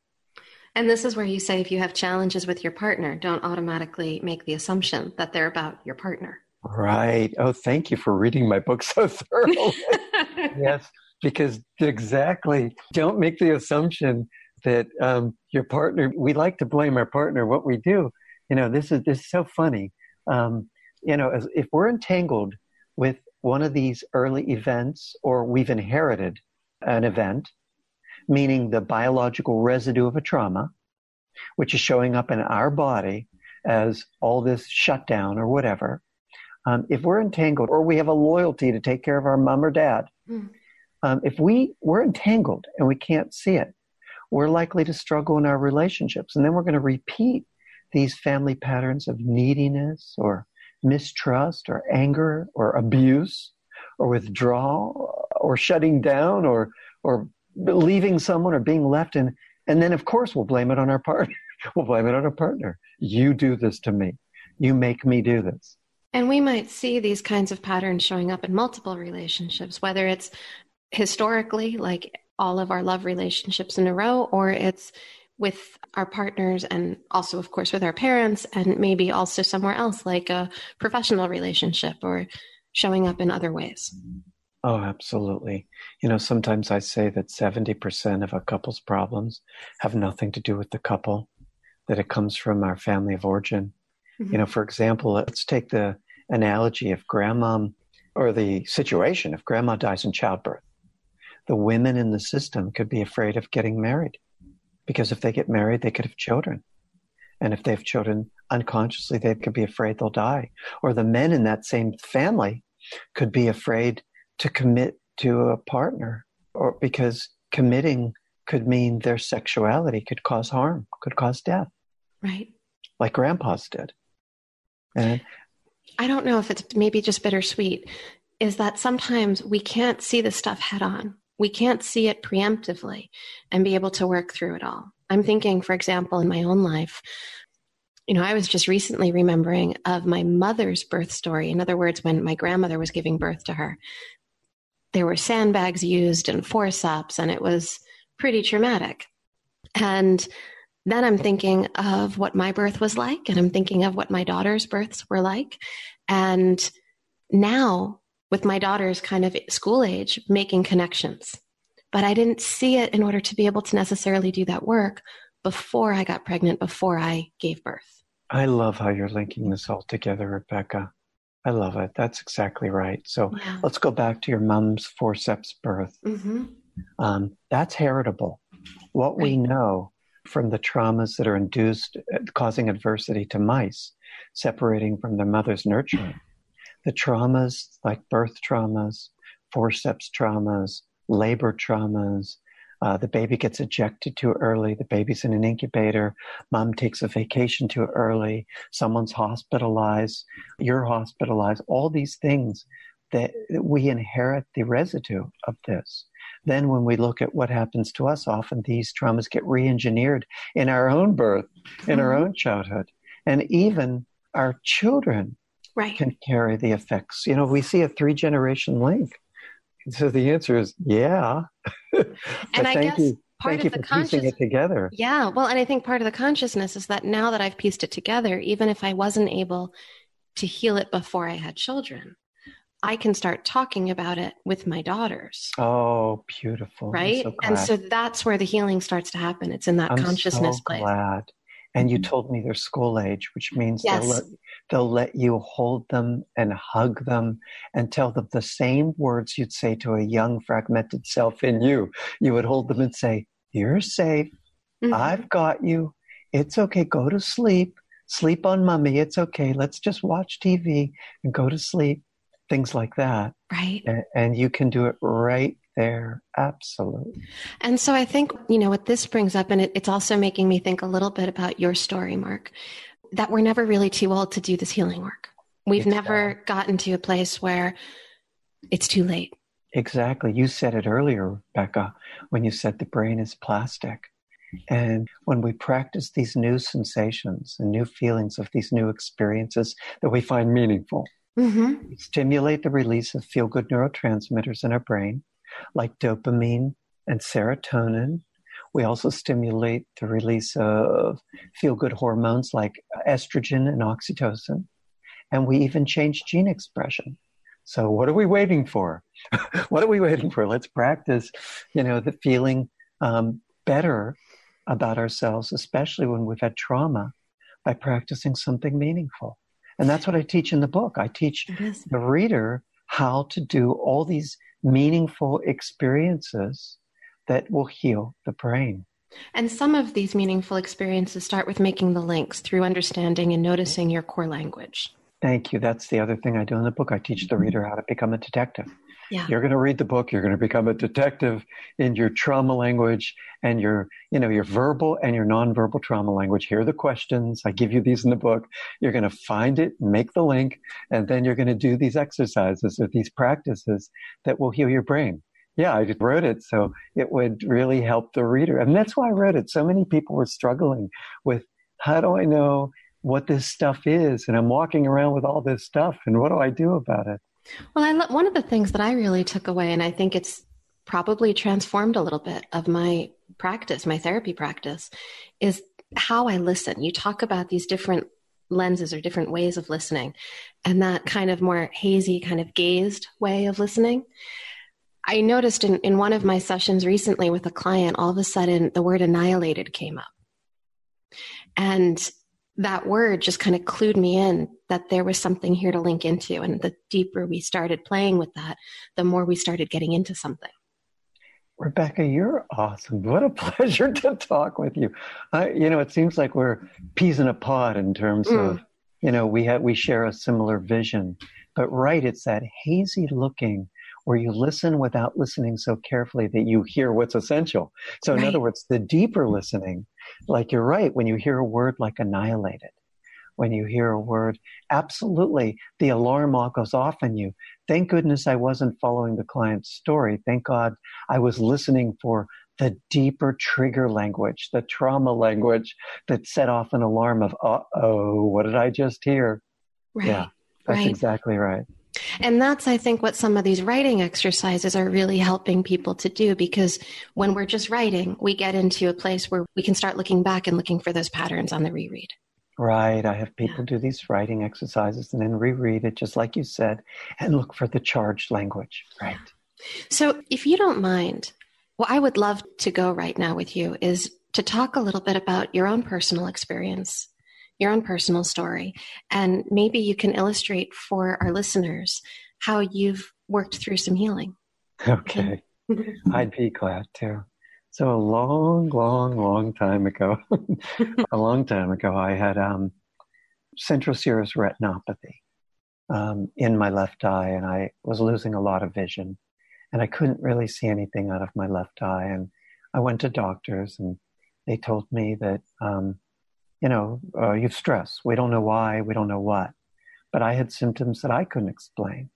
And this is where you say, if you have challenges with your partner, don't automatically make the assumption that they're about your partner. Right. Oh, thank you for reading my book so thoroughly. Yes, because exactly. Don't make the assumption that your partner, we like to blame our partner. What we do, this is so funny. If we're entangled with one of these early events, or we've inherited an event, meaning the biological residue of a trauma, which is showing up in our body as all this shutdown or whatever, if we're entangled, or we have a loyalty to take care of our mom or dad, if we're entangled and we can't see it, we're likely to struggle in our relationships. And then we're going to repeat these family patterns of neediness or mistrust or anger or abuse or withdrawal or shutting down or leaving someone or being left. And then, of course, we'll blame it on our partner. We'll blame it on our partner. You do this to me. You make me do this. And we might see these kinds of patterns showing up in multiple relationships, whether it's historically, like all of our love relationships in a row, or it's with our partners and also, of course, with our parents, and maybe also somewhere else, like a professional relationship or showing up in other ways. Oh, absolutely. Sometimes I say that 70% of a couple's problems have nothing to do with the couple, that it comes from our family of origin. For example, let's take the analogy of grandma, or the situation if grandma dies in childbirth. The women in the system could be afraid of getting married, because if they get married, they could have children. And if they have children, unconsciously, they could be afraid they'll die. Or the men in that same family could be afraid to commit to a partner, or because committing could mean their sexuality could cause harm, could cause death. Right. Like grandpas did. And I don't know if it's maybe just bittersweet, is that sometimes we can't see this stuff head on. We can't see it preemptively and be able to work through it all. I'm thinking, for example, in my own life, I was just recently remembering of my mother's birth story. In other words, when my grandmother was giving birth to her, there were sandbags used and forceps, and it was pretty traumatic. And then I'm thinking of what my birth was like, and I'm thinking of what my daughter's births were like. And now, with my daughter's kind of school age, making connections. But I didn't see it in order to be able to necessarily do that work before I got pregnant, before I gave birth. I love how you're linking this all together, Rebecca. I love it. That's exactly right. So Let's go back to your mom's forceps birth. That's heritable. What we know from the traumas that are induced, causing adversity to mice, separating from their mother's nurturing, the traumas like birth traumas, forceps traumas, labor traumas, the baby gets ejected too early, the baby's in an incubator, mom takes a vacation too early, someone's hospitalized, you're hospitalized, all these things that we inherit the residue of this. Then when we look at what happens to us, often these traumas get re-engineered in our own birth, in our own childhood. And even our children can carry the effects. We see a 3-generation link. So the answer is, yeah. And I guess part of the piecing it together. Yeah. Well, and I think part of the consciousness is that now that I've pieced it together, even if I wasn't able to heal it before I had children, I can start talking about it with my daughters. Oh, beautiful. Right. And so that's where the healing starts to happen. It's in that consciousness place. I'm so glad. And you told me they're school age, which means Yes. they'll let you hold them and hug them and tell them the same words you'd say to a young fragmented self in you. You would hold them and say, "You're safe. I've got you. It's okay. Go to sleep. Sleep on mommy. It's okay. Let's just watch TV and go to sleep." Things like that. Right. And you can do it right there. Absolutely. And so I think, what this brings up, and it's also making me think a little bit about your story, Mark, that we're never really too old to do this healing work. We've never gotten to a place where it's too late. Exactly. You said it earlier, Rebecca, when you said the brain is plastic. And when we practice these new sensations and new feelings of these new experiences that we find meaningful, we stimulate the release of feel-good neurotransmitters in our brain, like dopamine and serotonin. We also stimulate the release of feel-good hormones like estrogen and oxytocin. And we even change gene expression. So what are we waiting for? What are we waiting for? Let's practice, the feeling better about ourselves, especially when we've had trauma, by practicing something meaningful. And that's what I teach in the book. I teach the reader how to do all these meaningful experiences that will heal the brain. And some of these meaningful experiences start with making the links through understanding and noticing your core language. Thank you. That's the other thing I do in the book. I teach the reader how to become a detective. Yeah. You're going to read the book. You're going to become a detective in your trauma language and your verbal and your nonverbal trauma language. Here are the questions. I give you these in the book. You're going to find it, make the link, and then you're going to do these exercises or these practices that will heal your brain. Yeah, I wrote it so it would really help the reader. And that's why I wrote it. So many people were struggling with, how do I know what this stuff is? And I'm walking around with all this stuff, and what do I do about it? Well, one of the things that I really took away, and I think it's probably transformed a little bit of my practice, my therapy practice, is how I listen. You talk about these different lenses or different ways of listening, and that kind of more hazy, kind of gazed way of listening. I noticed in one of my sessions recently with a client, all of a sudden the word annihilated came up. And that word just kind of clued me in that there was something here to link into. And the deeper we started playing with that, the more we started getting into something. Rebecca, you're awesome. What a pleasure to talk with you. It seems like we're peas in a pod in terms of, we share a similar vision. But right, it's that hazy looking where you listen without listening so carefully that you hear what's essential. So in other words, the deeper listening, like you're right, when you hear a word like annihilated, when you hear a word, absolutely, the alarm all goes off in you. Thank goodness I wasn't following the client's story. Thank God I was listening for the deeper trigger language, the trauma language that set off an alarm of, uh-oh, what did I just hear? Right. Yeah, that's exactly right. And that's, I think, what some of these writing exercises are really helping people to do, because when we're just writing, we get into a place where we can start looking back and looking for those patterns on the reread. Right. I have people do these writing exercises and then reread it, just like you said, and look for the charged language. Right. So if you don't mind, what I would love to go right now with you is to talk a little bit about your own personal experience, your own personal story, and maybe you can illustrate for our listeners how you've worked through some healing. Okay. I'd be glad to. So a long time ago, I had central serous retinopathy in my left eye, and I was losing a lot of vision, and I couldn't really see anything out of my left eye. And I went to doctors, and they told me that, you've stress. We don't know why, we don't know what. But I had symptoms that I couldn't explain.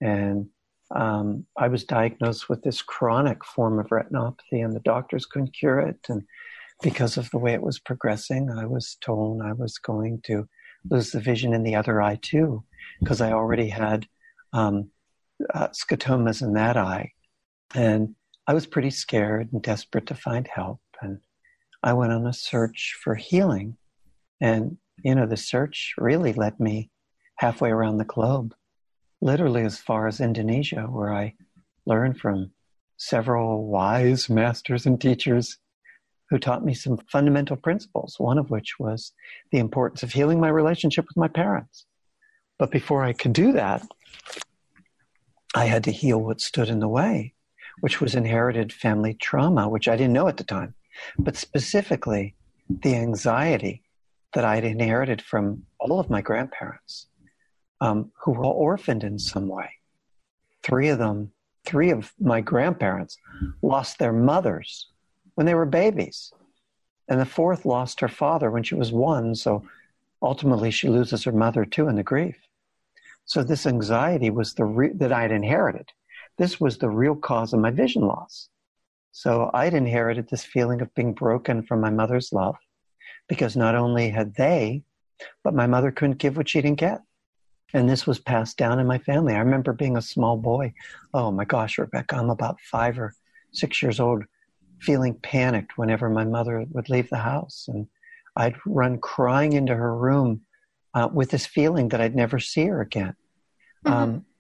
And I was diagnosed with this chronic form of retinopathy, and the doctors couldn't cure it. And because of the way it was progressing, I was told I was going to lose the vision in the other eye too, because I already had scotomas in that eye. And I was pretty scared and desperate to find help. And I went on a search for healing. And, the search really led me halfway around the globe, literally as far as Indonesia, where I learned from several wise masters and teachers who taught me some fundamental principles, one of which was the importance of healing my relationship with my parents. But before I could do that, I had to heal what stood in the way, which was inherited family trauma, which I didn't know at the time, but specifically the anxiety that I'd inherited from all of my grandparents, who were all orphaned in some way. Three of my grandparents lost their mothers when they were babies. And the fourth lost her father when she was 1. So ultimately she loses her mother too in the grief. So this anxiety was that I'd inherited. This was the real cause of my vision loss. So I'd inherited this feeling of being broken from my mother's love, because not only had they, but my mother couldn't give what she didn't get. And this was passed down in my family. I remember being a small boy. Oh my gosh, Rebecca, I'm about 5 or 6 years old, feeling panicked whenever my mother would leave the house. And I'd run crying into her room with this feeling that I'd never see her again,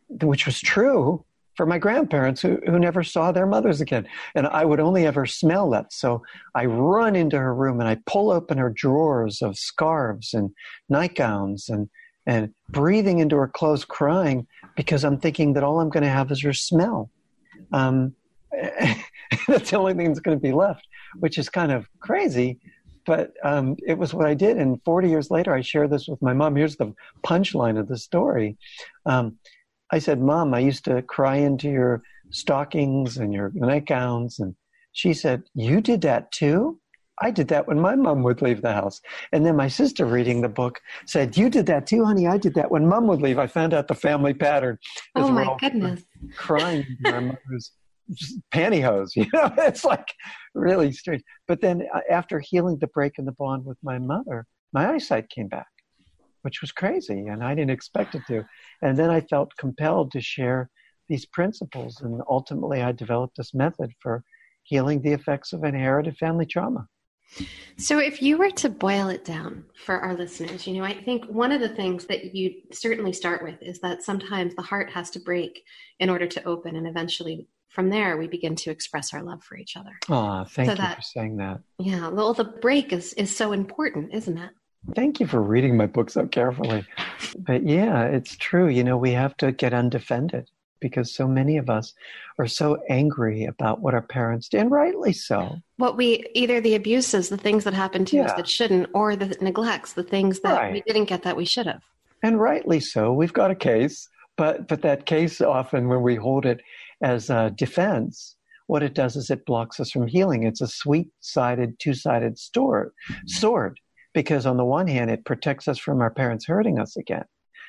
which was true for my grandparents who never saw their mothers again. And I would only ever smell that. So I run into her room and I pull open her drawers of scarves and nightgowns and breathing into her clothes, crying, because I'm thinking that all I'm going to have is her smell. That's the only thing that's going to be left, which is kind of crazy. But it was what I did. And 40 years later, I share this with my mom. Here's the punchline of the story. I said, Mom, I used to cry into your stockings and your nightgowns. And she said, you did that too? I did that when my mom would leave the house. And then my sister, reading the book, said, you did that too, honey? I did that when Mom would leave. I found out the family pattern. Oh, my goodness. Crying into our mother's pantyhose. It's like really strange. But then after healing the break in the bond with my mother, my eyesight came back, which was crazy, and I didn't expect it to. And then I felt compelled to share these principles, and ultimately I developed this method for healing the effects of inherited family trauma. So if you were to boil it down for our listeners, I think one of the things that you certainly start with is that sometimes the heart has to break in order to open, and eventually from there we begin to express our love for each other. Oh, thank you for saying that. Yeah, well, the break is so important, isn't it? Thank you for reading my book so carefully. But yeah, it's true. We have to get undefended, because so many of us are so angry about what our parents did, and rightly so. Either the abuses, the things that happened to us that shouldn't, or the neglects, the things that we didn't get that we should have. And rightly so. We've got a case, but that case, often when we hold it as a defense, what it does is it blocks us from healing. It's a sweet-sided, two-sided sword, because on the one hand, it protects us from our parents hurting us again.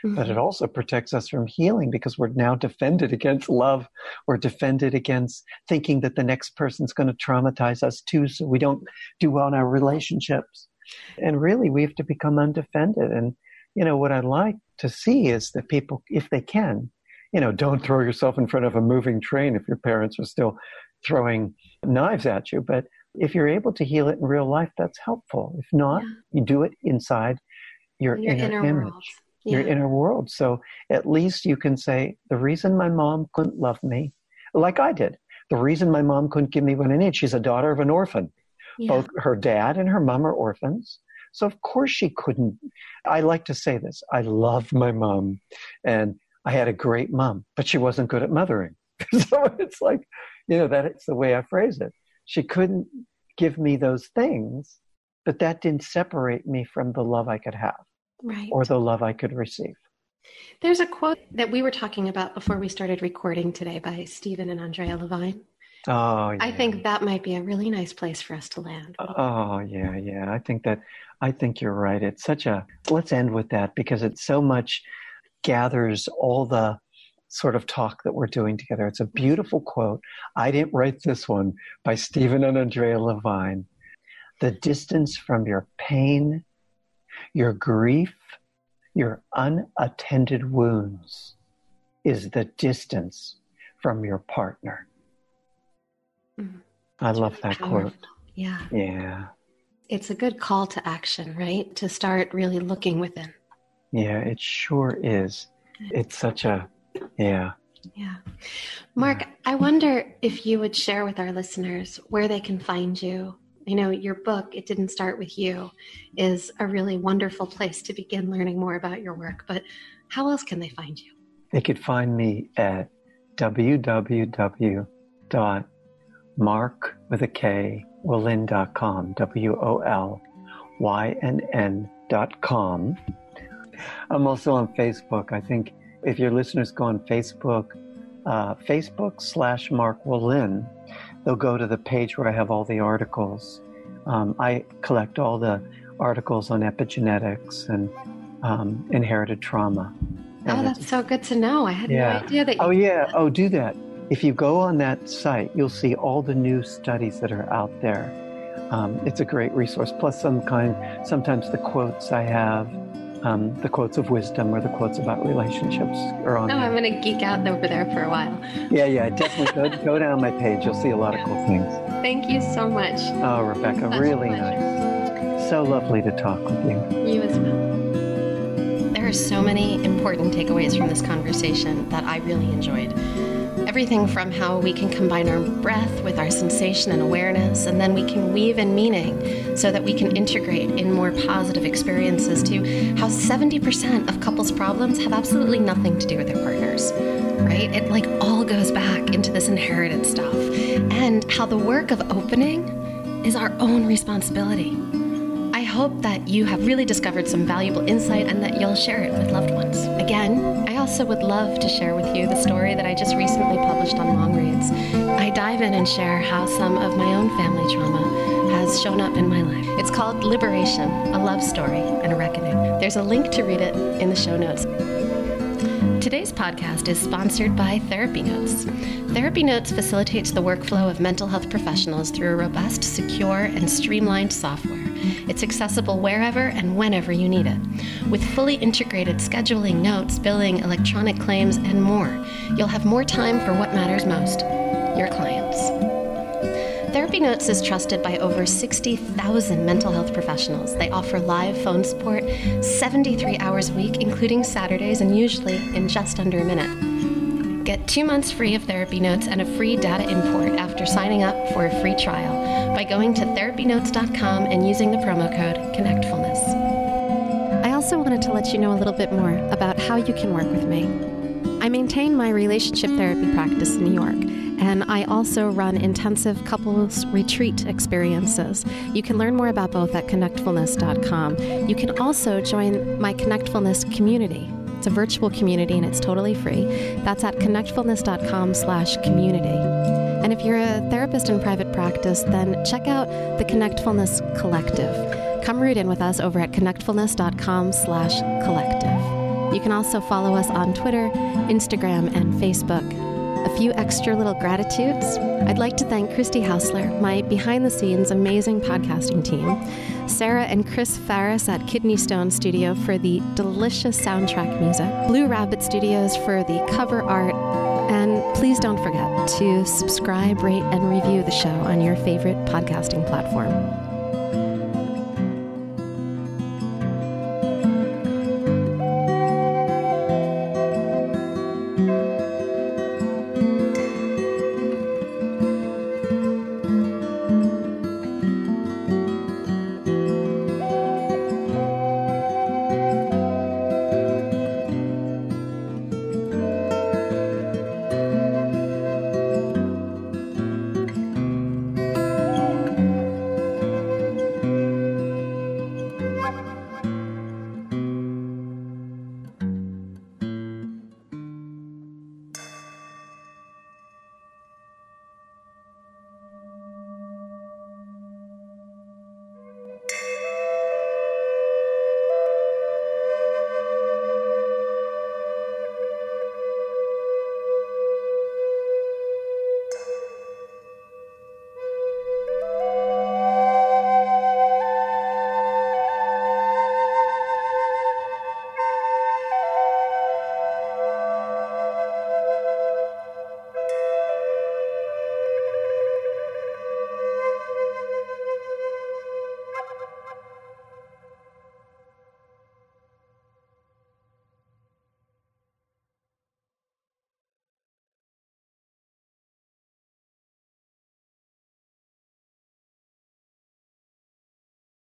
But it also protects us from healing, because we're now defended against love. We're defended against thinking that the next person's going to traumatize us too, so we don't do well in our relationships. And really, we have to become undefended. And, what I'd like to see is that people, if they can, don't throw yourself in front of a moving train if your parents are still throwing knives at you. But if you're able to heal it in real life, that's helpful. If not, you do it inside your inner image. World. Your inner world. So at least you can say, the reason my mom couldn't love me like I did, the reason my mom couldn't give me what I need, she's a daughter of an orphan. Both her dad and her mom are orphans. So of course she couldn't. I like to say this. I loved my mom, and I had a great mom, but she wasn't good at mothering. So it's like, that's the way I phrase it. She couldn't give me those things, but that didn't separate me from the love I could have. Right. Or the love I could receive. There's a quote that we were talking about before we started recording today by Stephen and Andrea Levine. Oh, yeah. I think that might be a really nice place for us to land. Oh, yeah. I think you're right. It's let's end with that, because it so much gathers all the sort of talk that we're doing together. It's a beautiful quote. I didn't write this one, by Stephen and Andrea Levine. The distance from your pain, your grief, your unattended wounds is the distance from your partner. I love that quote. Yeah. Yeah. It's a good call to action, right? To start really looking within. Yeah, it sure is. It's such a, yeah. Yeah. Mark, I wonder if you would share with our listeners where they can find you, I know your book, It Didn't Start With You, is a really wonderful place to begin learning more about your work, but how else can they find you? They could find me at www.markwolynn.com, WOLYNN.com. I'm also on Facebook. I think if your listeners go on Facebook, Facebook/Mark Wolynn, they'll go to the page where I have all the articles. I collect all the articles on epigenetics and inherited trauma. And that's so good to know. I had no idea that you did that. Do that. If you go on that site, you'll see all the new studies that are out there. It's a great resource. Plus sometimes the quotes I have, the quotes of wisdom or the quotes about relationships are on there. I'm going to geek out over there for a while. Yeah, definitely go down my page. You'll see a lot of cool things. Thank you so much. Oh, Rebecca, really nice. So lovely to talk with you. You as well. There are so many important takeaways from this conversation that I really enjoyed. Everything from how we can combine our breath with our sensation and awareness, and then we can weave in meaning so that we can integrate in more positive experiences, to how 70% of couples' problems have absolutely nothing to do with their partners, right? It all goes back into this inherited stuff, and how the work of opening is our own responsibility. I hope that you have really discovered some valuable insight and that you'll share it with loved ones. Again, I also would love to share with you the story that I just recently published on Long Reads. I dive in and share how some of my own family trauma has shown up in my life. It's called Liberation, a Love Story and a Reckoning. There's a link to read it in the show notes. Today's podcast is sponsored by Therapy Notes. Therapy Notes facilitates the workflow of mental health professionals through a robust, secure, and streamlined software. It's accessible wherever and whenever you need it. With fully integrated scheduling, notes, billing, electronic claims, and more, you'll have more time for what matters most, your clients. Therapy Notes is trusted by over 60,000 mental health professionals. They offer live phone support 73 hours a week, including Saturdays, and usually in just under a minute. Get 2 months free of Therapy Notes and a free data import after signing up for a free trial by going to therapynotes.com and using the promo code ConnectfulNess. I also wanted to let you know a little bit more about how you can work with me. I maintain my relationship therapy practice in New York, and I also run intensive couples retreat experiences. You can learn more about both at connectfulness.com. You can also join my Connectfulness community. It's a virtual community and it's totally free. That's at connectfulness.com/community. And if you're a therapist in private practice, then check out the Connectfulness Collective. Come root in with us over at connectfulness.com/collective. You can also follow us on Twitter, Instagram, and Facebook. A few extra little gratitudes. I'd like to thank Christy Hausler, my behind-the-scenes amazing podcasting team, Sarah and Chris Farris at Kidney Stone Studio for the delicious soundtrack music, Blue Rabbit Studios for the cover art, and please don't forget to subscribe, rate, and review the show on your favorite podcasting platform.